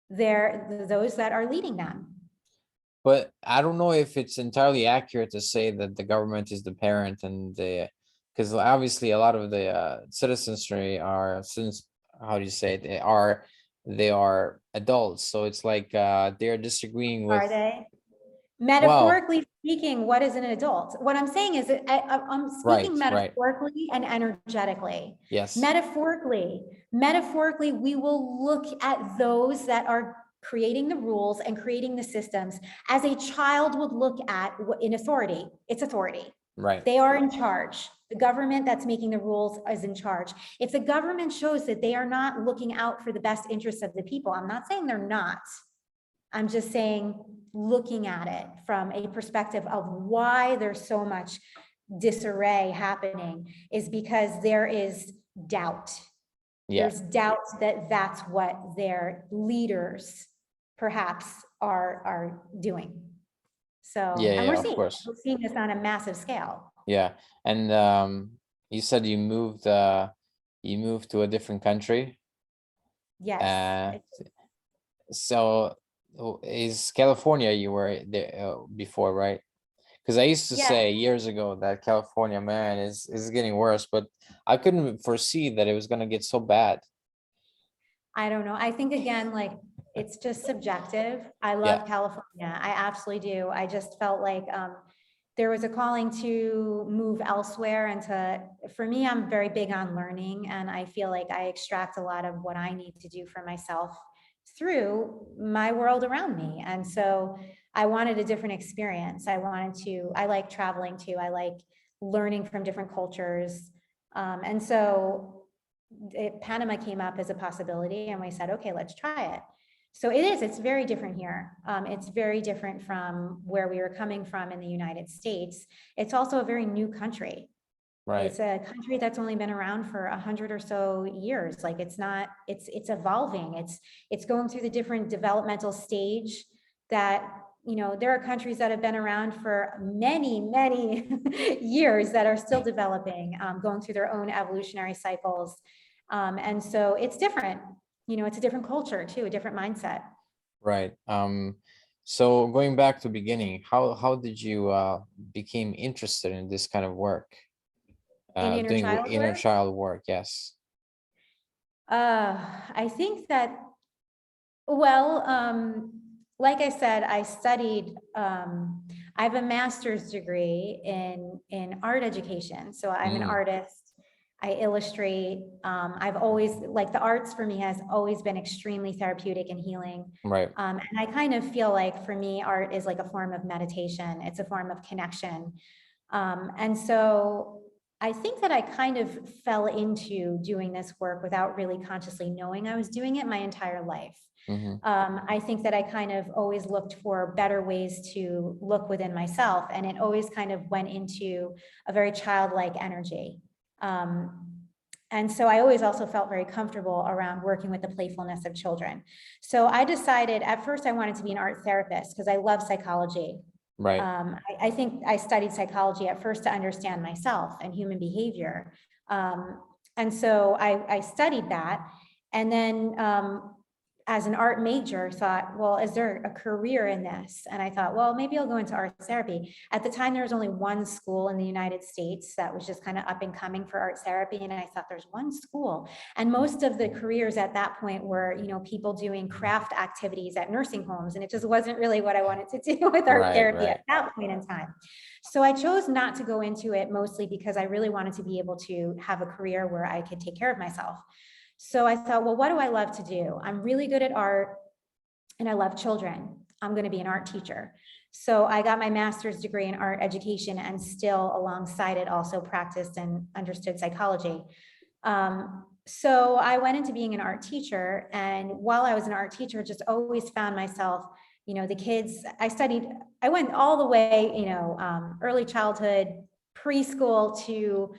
those that are leading them. But I don't know if it's entirely accurate to say that the government is the parent, and because obviously a lot of the citizenry are, how do you say it? They are adults, so it's like they're disagreeing with. Are they? Metaphorically speaking, what is an adult? What I'm saying is that I'm speaking metaphorically and energetically. Yes. Metaphorically, we will look at those that are creating the rules and creating the systems as a child would look at in authority. It's authority. Right. They are in charge. The government that's making the rules is in charge. If the government shows that they are not looking out for the best interests of the people, I'm not saying they're not. I'm just saying, looking at it from a perspective of why there's so much disarray happening is because there is doubt. Yeah. There's doubt that that's what their leaders perhaps are doing. So, and Yeah, of course. we're seeing this on a massive scale. Yeah. And you said you moved to a different country. Yes. So is California, you were there before, right? Because I used to Yeah. say years ago that California, man, is getting worse, but I couldn't foresee that it was gonna get so bad. I don't know. I think again, like, it's just subjective. I Yeah. love California. I absolutely do. I just felt like there was a calling to move elsewhere and for me, I'm very big on learning, and I feel like I extract a lot of what I need to do for myself through my world around me. And so I wanted a different experience. I like traveling too. I like learning from different cultures. And so Panama came up as a possibility, and we said, okay, let's try it. So it's very different here. It's very different from where we were coming from in the United States. It's also a very new country. Right. It's a country that's only been around for 100 or so years. Like, it's evolving. It's going through the different developmental stage that, there are countries that have been around for many, many years that are still developing, going through their own evolutionary cycles. And so it's different, it's a different culture too, a different mindset. Right. So going back to beginning, how did you became interested in this kind of work? In inner Doing child inner work? child work, yes. I think that, well, like I said, I studied, I have a master's degree in art education. So I'm an artist. I illustrate. I've always, like, the arts for me has always been extremely therapeutic and healing. Right. And I kind of feel like, for me, art is like a form of meditation. It's a form of connection. And so I think that I kind of fell into doing this work without really consciously knowing I was doing it my entire life. I think that I kind of always looked for better ways to look within myself, and it always kind of went into a very childlike energy. And so I always also felt very comfortable around working with the playfulness of children. So I decided, at first I wanted to be an art therapist because I love psychology. Right. I think I studied psychology at first to understand myself and human behavior. And so I studied that. And then as an art major, thought, well, is there a career in this? And I thought, well, maybe I'll go into art therapy. At the time, there was only one school in the United States that was just kind of up and coming for art therapy. And I thought, there's one school. And most of the careers at that point were, people doing craft activities at nursing homes. And it just wasn't really what I wanted to do with art therapy at that point in time. So I chose not to go into it, mostly because I really wanted to be able to have a career where I could take care of myself. So I thought, well, what do I love to do? I'm really good at art and I love children. I'm going to be an art teacher. So I got my master's degree in art education, and still alongside it also practiced and understood psychology. So I went into being an art teacher, and while I was an art teacher, just always found myself, the kids I went all the way, early childhood, preschool to,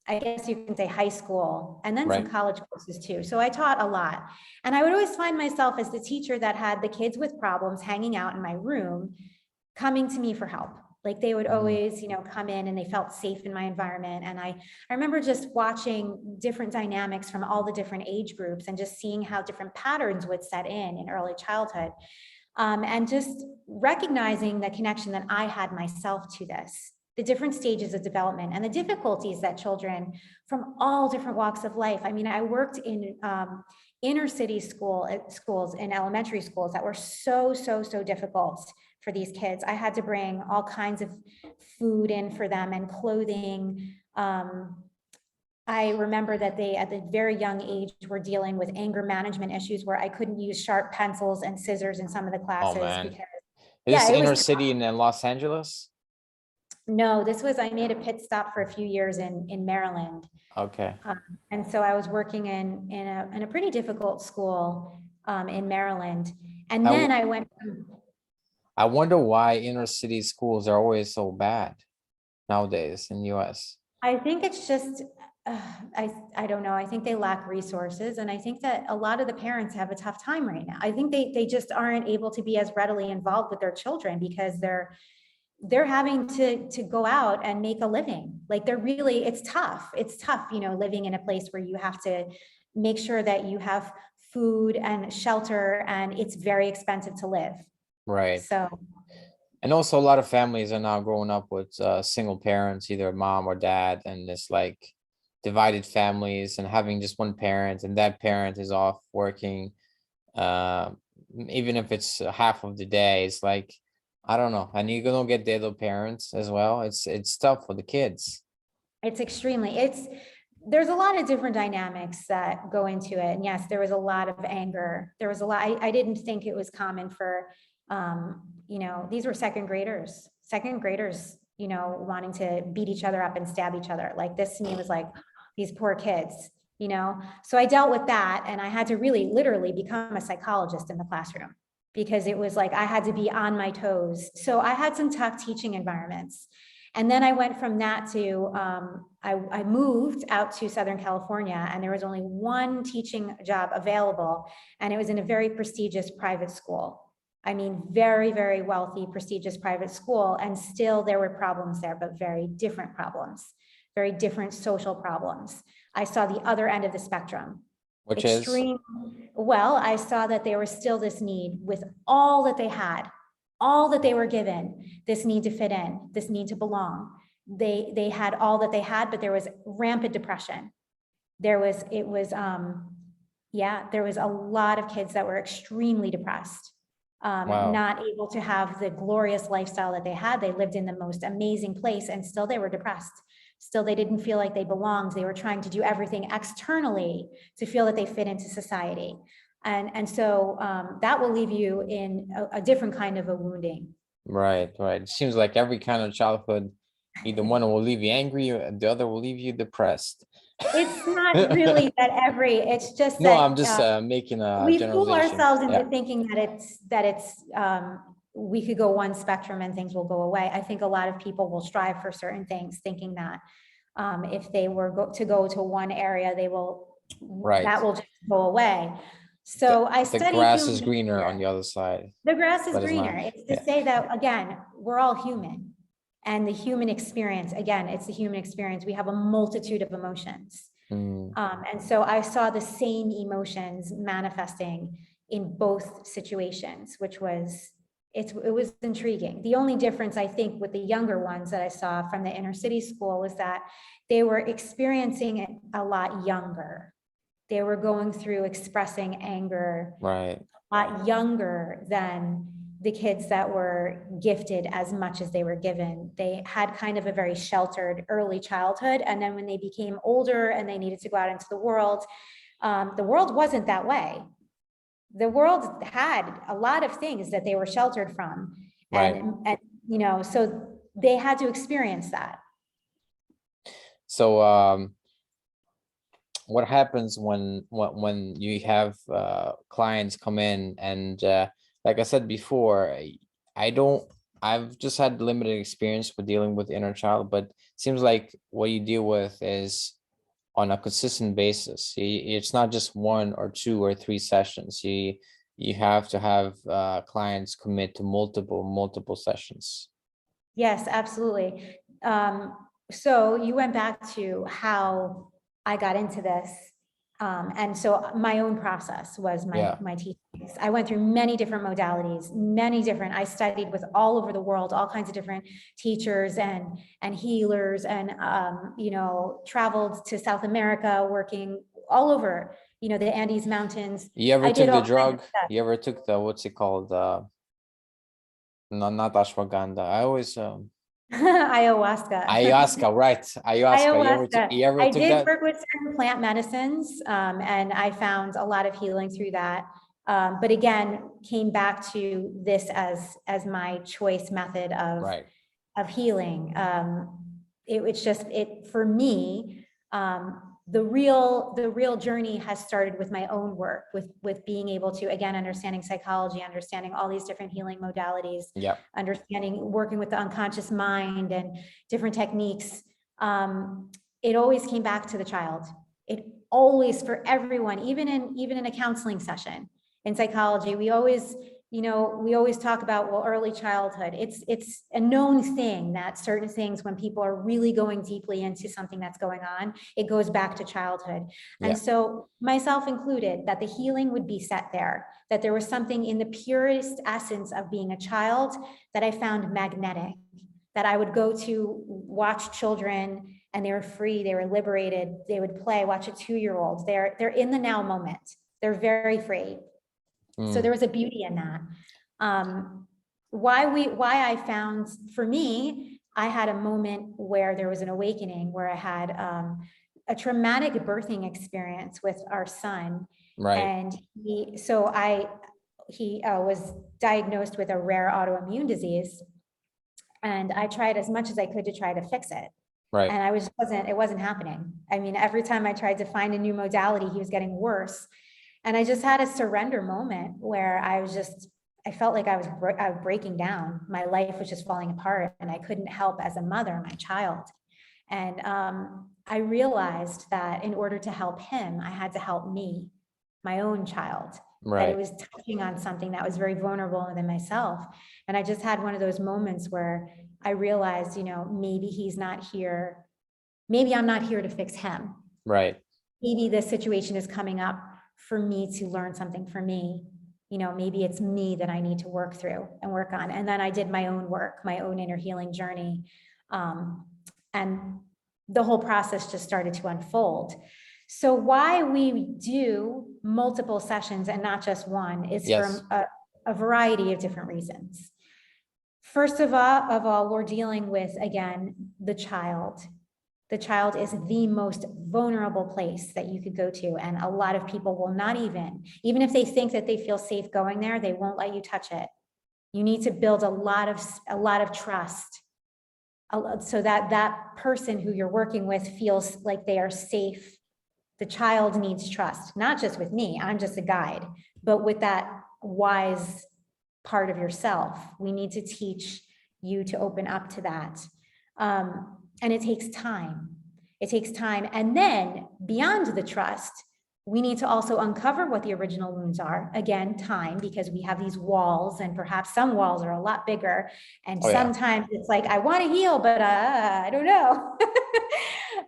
I guess you can say high school, and then some college courses too. So I taught a lot. And I would always find myself as the teacher that had the kids with problems hanging out in my room, coming to me for help. Like, they would always, come in, and they felt safe in my environment. And I remember just watching different dynamics from all the different age groups, and just seeing how different patterns would set in early childhood. And just recognizing the connection that I had myself to this, the different stages of development and the difficulties that children from all different walks of life. I mean, I worked in inner city schools in elementary schools that were so difficult for these kids. I had to bring all kinds of food in for them and clothing. I remember that they, at the very young age, were dealing with anger management issues where I couldn't use sharp pencils and scissors in some of the classes. Oh man. Because Is this inner city in Los Angeles? No, I made a pit stop for a few years in Maryland. Okay. And so I was working in a pretty difficult school in Maryland. And then I went, I wonder why inner city schools are always so bad nowadays in US. I think it's just, I don't know. I think they lack resources. And I think that a lot of the parents have a tough time right now. I think they just aren't able to be as readily involved with their children because they're having to go out and make a living. Like it's tough. It's tough, living in a place where you have to make sure that you have food and shelter, and it's very expensive to live. Right. So, and also a lot of families are now growing up with single parents, either mom or dad, and it's like divided families and having just one parent, and that parent is off working. Even if it's half of the day, it's like, I don't know. And you're gonna get the other parents as well. It's tough for the kids. There's a lot of different dynamics that go into it. And yes, there was a lot of anger. There was a lot, I didn't think it was common for, these were second graders, wanting to beat each other up and stab each other. Like, this to me was like, these poor kids, So I dealt with that, and I had to really literally become a psychologist in the classroom, because it was like, I had to be on my toes. So I had some tough teaching environments. And then I went from that to, I moved out to Southern California, and there was only one teaching job available, and it was in a very prestigious private school. I mean, very, very wealthy, prestigious private school. And still there were problems there, but very different problems, very different social problems. I saw the other end of the spectrum. Which is? Well, I saw that there was still this need with all that they had, all that they were given, this need to fit in, this need to belong. They had all that they had, but there was rampant depression. There was a lot of kids that were extremely depressed, Wow. not able to have the glorious lifestyle that they had. They lived in the most amazing place, and still they were depressed. Still, they didn't feel like they belonged. They were trying to do everything externally to feel that they fit into society. And so that will leave you in a different kind of a wounding. Right. It seems like every kind of childhood, either one will leave you angry or the other will leave you depressed. It's not really it's just no, that I'm just making a we generalization. fool ourselves into thinking that it's we could go one spectrum and things will go away. I think a lot of people will strive for certain things, thinking that if they were to go to one area, that will just go away. So I studied. The grass is greener on the other side. The grass is greener. It's to say that, again, we're all human, and the human experience, again, it's the human experience. We have a multitude of emotions. And so I saw the same emotions manifesting in both situations, which was, it was intriguing. The only difference, I think, with the younger ones that I saw from the inner city school was that they were experiencing it a lot younger. They were going through expressing anger a lot younger than the kids that were gifted as much as they were given. They had kind of a very sheltered early childhood. And then when they became older and they needed to go out into the world wasn't that way. The world had a lot of things that they were sheltered from. And so they had to experience that. So what happens when you have clients come in and like I said before, I've just had limited experience with dealing with inner child, but it seems like what you deal with is on a consistent basis. It's not just 1 or 2 or 3 sessions. You have to have clients commit to multiple sessions. Yes, absolutely. So you went back to how I got into this. And so my own process was my teachings. I went through many different modalities, I studied with all over the world, all kinds of different teachers and healers, and, traveled to South America, working all over, the Andes Mountains. You ever took the drug? You ever took the, what's it called? No, not ashwagandha. I always, Ayahuasca. Right. Ayahuasca. You ever I took did that? work with certain plant medicines, and I found a lot of healing through that. But again, came back to this as my choice method of of healing. It's just, for me, the real journey has started with my own work, with being able to, again, understanding psychology, understanding all these different healing modalities, Yeah. working with the unconscious mind and different techniques. It always came back to the child. It always, for everyone, even in a counseling session in psychology, we always talk about, well, early childhood. It's a known thing that certain things, when people are really going deeply into something that's going on, it goes back to childhood. Yeah. And so, myself included, that the healing would be set there, that there was something in the purest essence of being a child that I found magnetic, that I would go to watch children, and they were free, they were liberated, they would play, watch a 2-year-old, they're in the now moment, they're very free. So there was a beauty in that. Why I found, for me, I had a moment where there was an awakening, where I had a traumatic birthing experience with our son. Right. And he was diagnosed with a rare autoimmune disease. And I tried as much as I could to try to fix it. Right. And it wasn't happening. I mean, every time I tried to find a new modality, he was getting worse. And I just had a surrender moment where I felt like I was breaking down. My life was just falling apart, and I couldn't help as a mother, my child. And I realized that in order to help him, I had to help me, my own child. Right. That it was touching on something that was very vulnerable within myself. And I just had one of those moments where I realized, maybe he's not here. Maybe I'm not here to fix him. Right. Maybe this situation is coming up for me to learn something for me. Maybe it's me that I need to work through and work on. And then I did my own work, my own inner healing journey. And the whole process just started to unfold. So why we do multiple sessions and not just one is Yes. for a variety of different reasons. First of all, we're dealing with, again, the child. The child is the most vulnerable place that you could go to. And a lot of people will not even if they think that they feel safe going there, they won't let you touch it. You need to build a lot of trust, so that person who you're working with feels like they are safe. The child needs trust, not just with me, I'm just a guide, but with that wise part of yourself. We need to teach you to open up to that. And it takes time. It takes time. And then beyond the trust, we need to also uncover what the original wounds are. Again, time, because we have these walls, and perhaps some walls are a lot bigger. And sometimes it's like, I want to heal, but I don't know.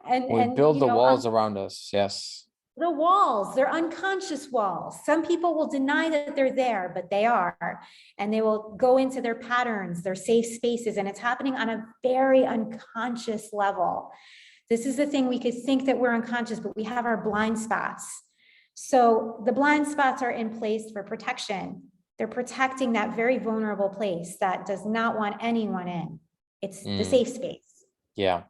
We build the walls around us. Yes. The walls, they're unconscious walls. Some people will deny that they're there, but they are. And they will go into their patterns, their safe spaces, and it's happening on a very unconscious level. This is the thing, we could think that we're unconscious, but we have our blind spots. So the blind spots are in place for protection. They're protecting that very vulnerable place that does not want anyone in. It's the safe space. Yeah.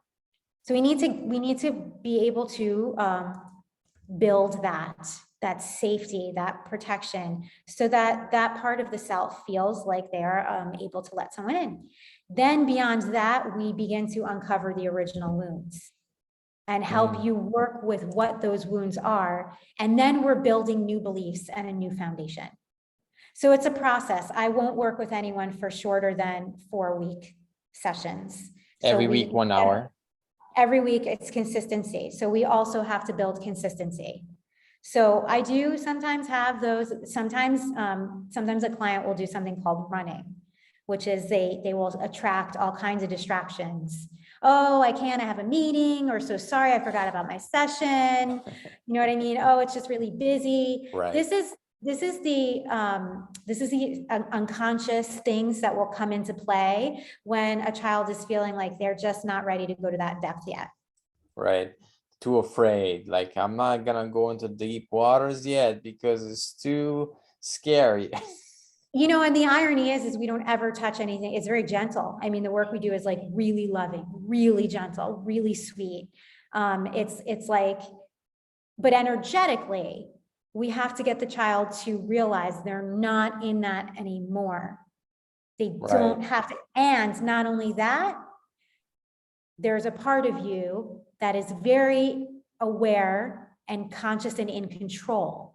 So we need to be able to build that safety, that protection, so that that part of the self feels like they're able to let someone in. Then beyond that, we begin to uncover the original wounds and help you work with what those wounds are. And then we're building new beliefs and a new foundation. So it's a process. I won't work with anyone for shorter than 4-week sessions. Every week, 1 hour. Every week, it's consistency. So we also have to build consistency. So I do sometimes have those, sometimes a client will do something called running, which is they will attract all kinds of distractions. Oh, I can't, I have a meeting, or so sorry, I forgot about my session. You know what I mean? Oh, it's just really busy. Right. This is the unconscious things that will come into play when a child is feeling like they're just not ready to go to that depth yet. Right. Too afraid. Like, I'm not gonna go into deep waters yet because it's too scary. And the irony is we don't ever touch anything. It's very gentle. I mean, the work we do is like really loving, really gentle, really sweet. It's like, but energetically, we have to get the child to realize they're not in that anymore. They Right. don't have to. And not only that, there's a part of you that is very aware and conscious and in control.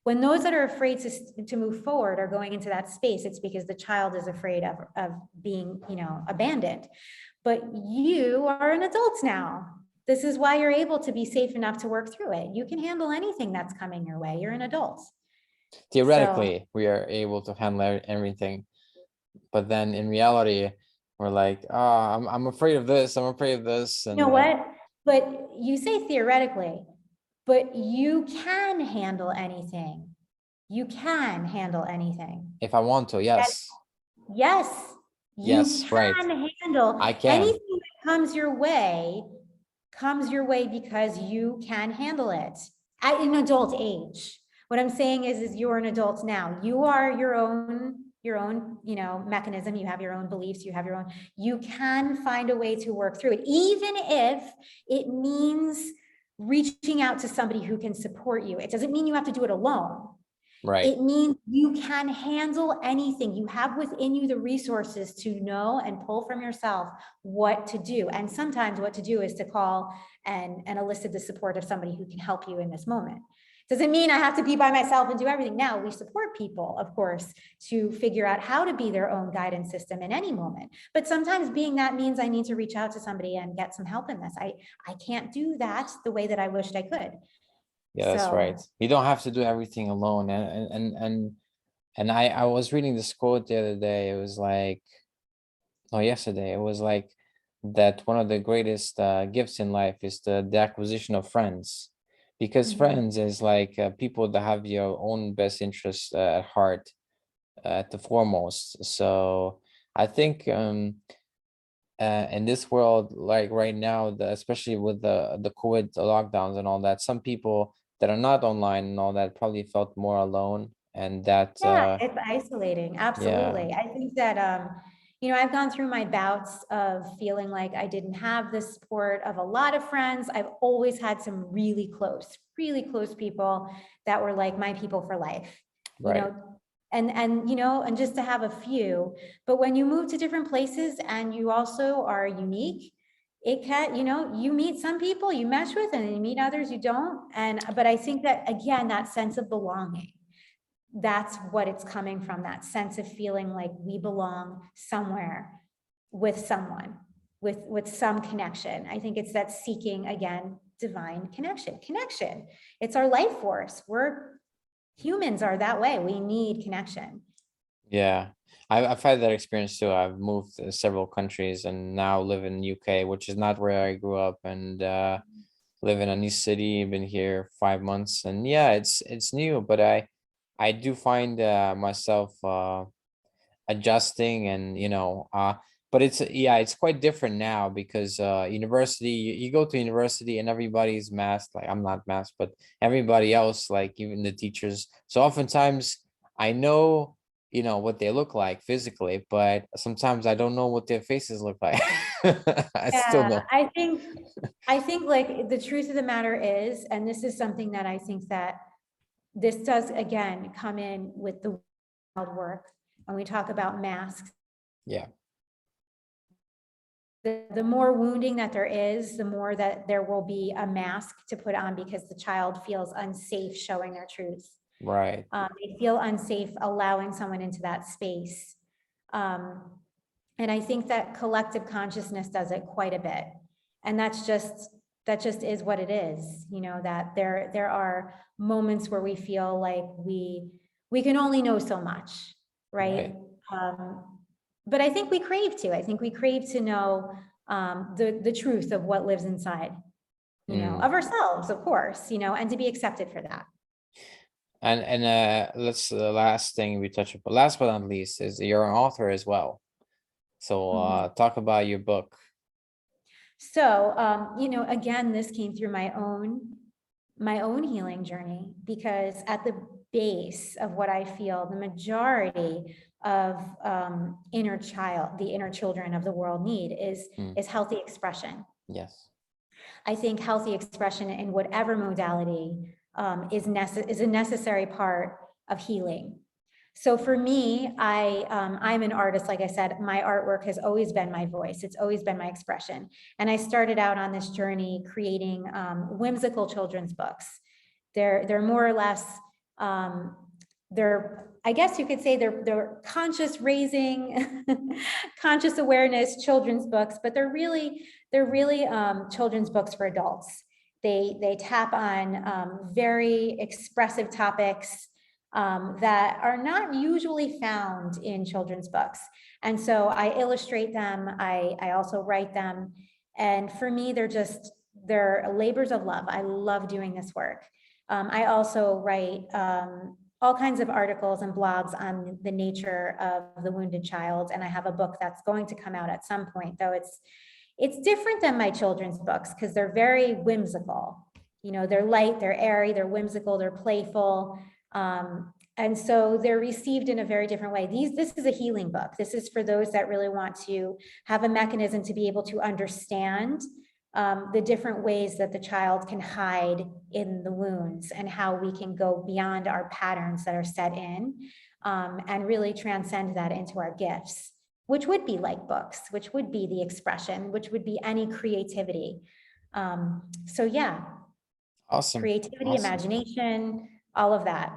When those that are afraid to move forward are going into that space, it's because the child is afraid of being, abandoned. But you are an adult now. This is why you're able to be safe enough to work through it. You can handle anything that's coming your way. You're an adult. Theoretically, we are able to handle everything, but then in reality, we're like, oh, I'm afraid of this. I'm afraid of this. You And know what? But you say theoretically, but you can handle anything. You can handle anything. if I want to, yes, Yes, you yes, right. can handle I can. anything that comes your way because you can handle it at an adult age. What I'm saying is you're an adult now. You are your own, mechanism. You have your own beliefs. You have your own. You can find a way to work through it, even if it means reaching out to somebody who can support you. It doesn't mean you have to do it alone. Right. It means you can handle anything. You have within you the resources to know and pull from yourself what to do. And sometimes what to do is to call and elicit the support of somebody who can help you in this moment. Doesn't mean I have to be by myself and do everything. Now, we support people, of course, to figure out how to be their own guidance system in any moment. But sometimes being that means I need to reach out to somebody and get some help in this. I can't do that the way that I wished I could. Yeah, that's right. You don't have to do everything alone. And I was reading this quote the other day. It was like, no, yesterday. It was like that one of the greatest gifts in life is the acquisition of friends, because friends is like people that have your own best interests at heart, at the foremost. So I think in this world, like right now, especially with the COVID lockdowns and all that, some people that are not online and all that probably felt more alone, and that It's isolating. yeah, Absolutely. I think that, I've gone through my bouts of feeling like I didn't have the support of a lot of friends. I've always had some really close people that were like my people for life, right, and just to have a few. But when you move to different places and you also are unique, it can, you meet some people you mesh with and you meet others you don't. But I think that, again, that sense of belonging, that's what it's coming from, that sense of feeling like we belong somewhere with someone, with some connection. I think it's that seeking, again, divine connection. It's our life force. Humans are that way. We need connection. yeah. I've had that experience too. I've moved to several countries and now live in UK, which is not where I grew up, and live in a new city. Been here 5 months, and yeah, it's new, but I do find myself adjusting, and but it's quite different now, because university, you go to university and everybody's masked. Like, I'm not masked, but everybody else, like even the teachers. So oftentimes I know what they look like physically, but sometimes I don't know what their faces look like. I still Yeah, know. I think like the truth of the matter is, and this is something that I think that this does, again, come in with the work when we talk about masks. Yeah, The more wounding that there is, the more that there will be a mask to put on, because the child feels unsafe showing their truth. right. They feel unsafe allowing someone into that space. And I think that collective consciousness does it quite a bit. And that just is what it is, that there are moments where we feel like we can only know so much, right? But I think we crave to. I think we crave to know the truth of what lives inside, of ourselves, of course, and to be accepted for that. And let's the last thing we touch upon, last but not least, is you're an author as well. So talk about your book. So, again, this came through my own healing journey, because at the base of what I feel the majority of the inner children of the world need is healthy expression. Yes. I think healthy expression in whatever modality is a necessary part of healing. So for me, I'm an artist. Like I said, my artwork has always been my voice. It's always been my expression. And I started out on this journey creating whimsical children's books. They're more or less, they're, I guess you could say they're conscious raising, conscious awareness children's books, but they're really children's books for adults. They tap on very expressive topics that are not usually found in children's books. And so I illustrate them, I also write them. And for me, they're labors of love. I love doing this work. I also write all kinds of articles and blogs on the nature of the wounded child. And I have a book that's going to come out at some point, though it's different than my children's books because they're very whimsical. You know, they're light, they're airy, they're whimsical, they're playful. And so they're received in a very different way. This is a healing book. This is for those that really want to have a mechanism to be able to understand the different ways that the child can hide in the wounds and how we can go beyond our patterns that are set in and really transcend that into our gifts, which would be like books, which would be the expression, which would be any creativity. So yeah. Awesome. Creativity, Awesome. imagination, all of that.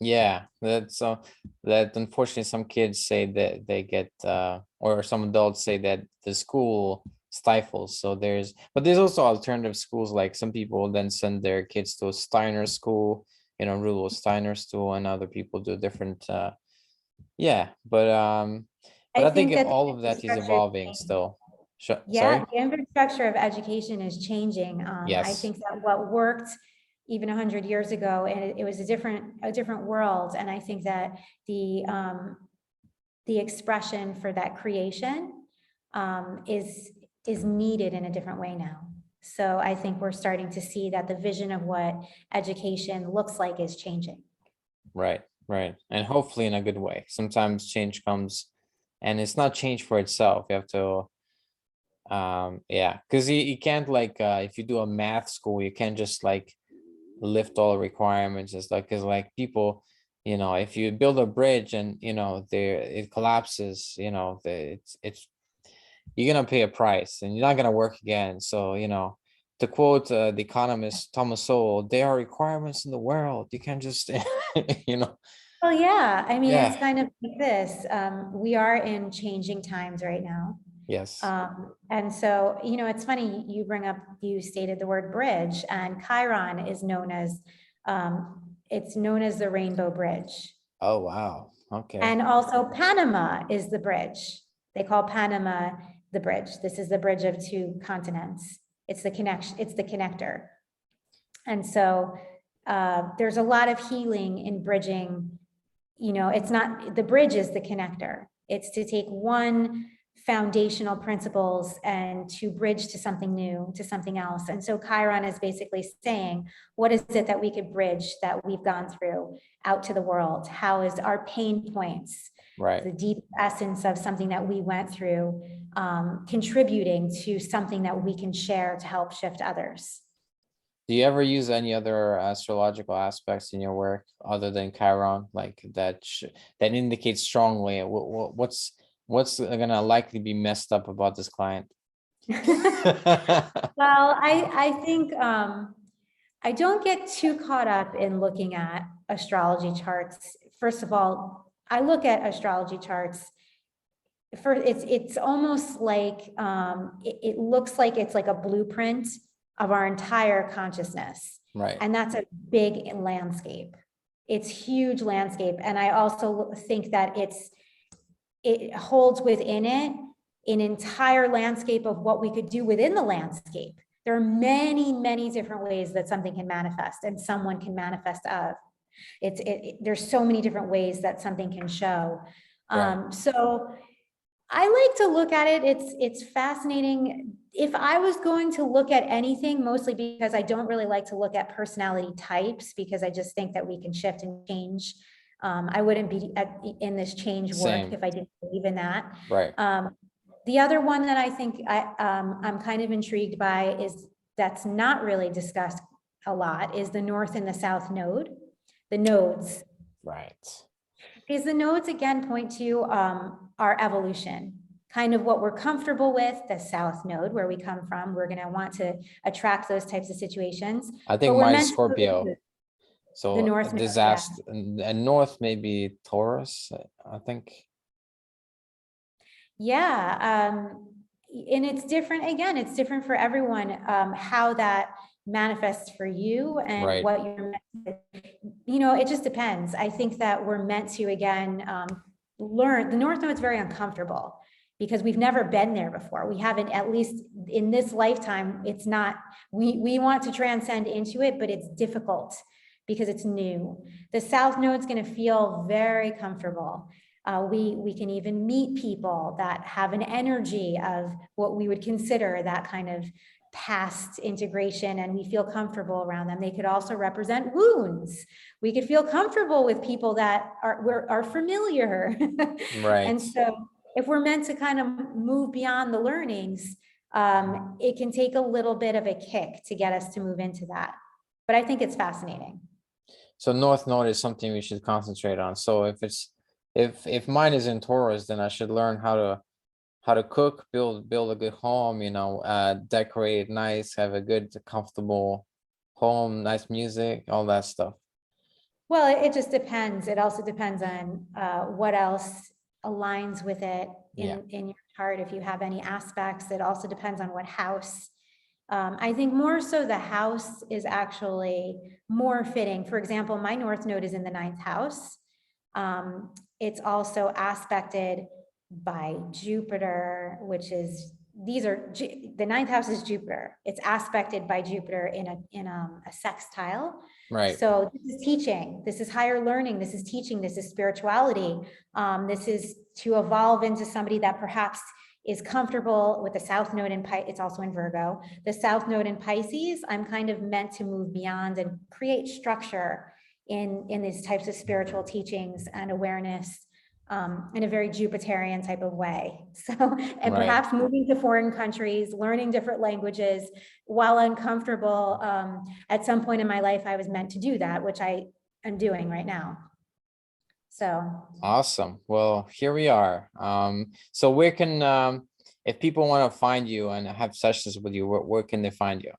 Yeah, that's so that unfortunately some kids say that they get or some adults say that the school stifles. So but there's also alternative schools, like some people then send their kids to a Steiner school, rural Steiner school, and other people do different yeah, but I think that all the of that is infrastructure is evolving changing. still. Yeah, Sorry? the infrastructure of education is changing. I Yes. think that what worked even 100 years ago, and it was a different world. And I think that the expression for that creation is needed in a different way now. So I think we're starting to see that the vision of what education looks like is changing. Right, right. And hopefully in a good way. Sometimes change comes and it's not change for itself. You have to yeah, because you can't like if you do a math school, you can't just like lift all the requirements. It's like, because like people, if you build a bridge and it collapses, it's you're gonna pay a price and you're not gonna work again. So to quote the economist Thomas Sowell, there are requirements in the world. You can't just Well, yeah, I mean, it's yeah. kind of like this. We are in changing times right now. Yes. And so, it's funny, you stated the word bridge, and Chiron is known as, it's known as the Rainbow Bridge. Oh, wow. Okay. And also Panama is the bridge. They call Panama the bridge. This is the bridge of two continents. It's the connection, it's the connector. And so there's a lot of healing in bridging. It's not, the bridge is the connector. It's to take one foundational principles and to bridge to something new, to something else. And so Chiron is basically saying, what is it that we could bridge that we've gone through out to the world? How is our pain points, Right. the deep essence of something that we went through, contributing to something that we can share to help shift others? Do you ever use any other astrological aspects in your work other than Chiron, like that indicates strongly what's gonna likely be messed up about this client? Well, I think I don't get too caught up in looking at astrology charts. First of all, I look at astrology charts for it's almost like it looks like it's like a blueprint of our entire consciousness. Right. And that's a big landscape. It's huge landscape. And I also think that it holds within it an entire landscape of what we could do within the landscape. There are many, many different ways that something can manifest and someone can manifest of. There's so many different ways that something can show. Right. So I like to look at it. It's fascinating. If I was going to look at anything, mostly because I don't really like to look at personality types, because I just think that we can shift and change. I wouldn't be in this change work if I didn't believe in that. Right. The other one that I think I'm kind of intrigued by is that's not really discussed a lot is the North and the South node, the nodes. Right. Because the nodes again point to our evolution, kind of what we're comfortable with. The south node, where we come from, we're going to want to attract those types of situations. I But think we're mine's meant to move Scorpio. into So the a north node, yeah. disaster, and north maybe Taurus, I think. Yeah, and it's different. Again, it's different for everyone, how that manifests for you and Right. what you're meant to, it just depends. I think that we're meant to, again, learn. The north node is very uncomfortable because we've never been there before. We haven't, at least in this lifetime, it's not, we want to transcend into it, but it's difficult because it's new. The south node is going to feel very comfortable. We can even meet people that have an energy of what we would consider that kind of past integration, and we feel comfortable around them. They could also represent wounds. We could feel comfortable with people that are familiar. Right. And so if we're meant to kind of move beyond the learnings, it can take a little bit of a kick to get us to move into that. But I think it's fascinating. So north node is something we should concentrate on. So if mine is in Taurus, then I should learn how to cook, build a good home, decorate nice, have a good, comfortable home, nice music, all that stuff. Well, it just depends. It also depends on what else aligns with it in your chart. If you have any aspects, it also depends on what house. I think more so the house is actually more fitting. For example, my north node is in the 9th house. It's also aspected by Jupiter, which is, the 9th house is Jupiter. It's aspected by Jupiter in a sextile. Right. So this is teaching, this is higher learning, this is teaching, this is spirituality. This is to evolve into somebody that perhaps is comfortable with the south node in Pisces. It's also in Virgo. The south node in Pisces, I'm kind of meant to move beyond and create structure in these types of spiritual teachings and awareness, in a very Jupiterian type of way. So, and Right. perhaps moving to foreign countries, learning different languages, while uncomfortable, at some point in my life, I was meant to do that, which I am doing right now. So. Awesome. Well, here we are. So where can, if people want to find you and have sessions with you, where can they find you?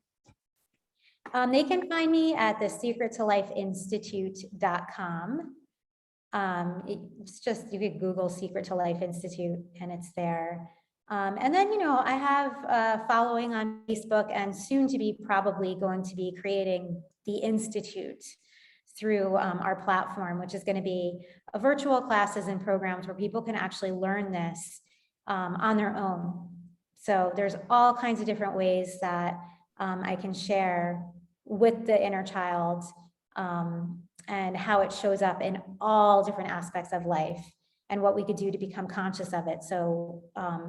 They can find me at thesecrettolifeinstitute.com. It's just, you could Google Secret to Life Institute and it's there. And then, I have a following on Facebook, and soon to be probably going to be creating the Institute through our platform, which is going to be virtual classes and programs where people can actually learn this on their own. So there's all kinds of different ways that I can share with the inner child, and how it shows up in all different aspects of life and what we could do to become conscious of it. So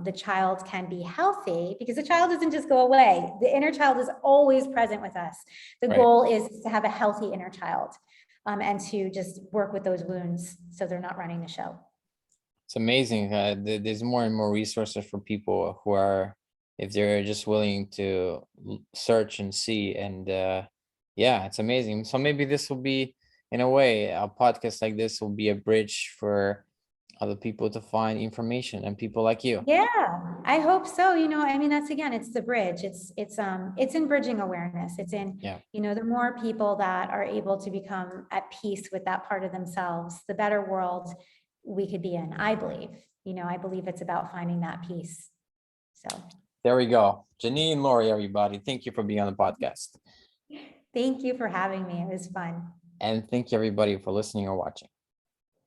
the child can be healthy, because the child doesn't just go away. The inner child is always present with us. The goal is to have a healthy inner child, and to just work with those wounds so they're not running the show. It's amazing. There's more and more resources for people who are, if they're just willing to search and see, and yeah, it's amazing. So maybe this will be, in a way, a podcast like this will be a bridge for other people to find information, and people like you. Yeah, I hope so. That's, again, it's the bridge. It's in bridging awareness. It's in, the more people that are able to become at peace with that part of themselves, the better world we could be in, I believe. I believe it's about finding that peace. So there we go. Jenine Lori, everybody. Thank you for being on the podcast. Thank you for having me. It was fun. And thank you, everybody, for listening or watching.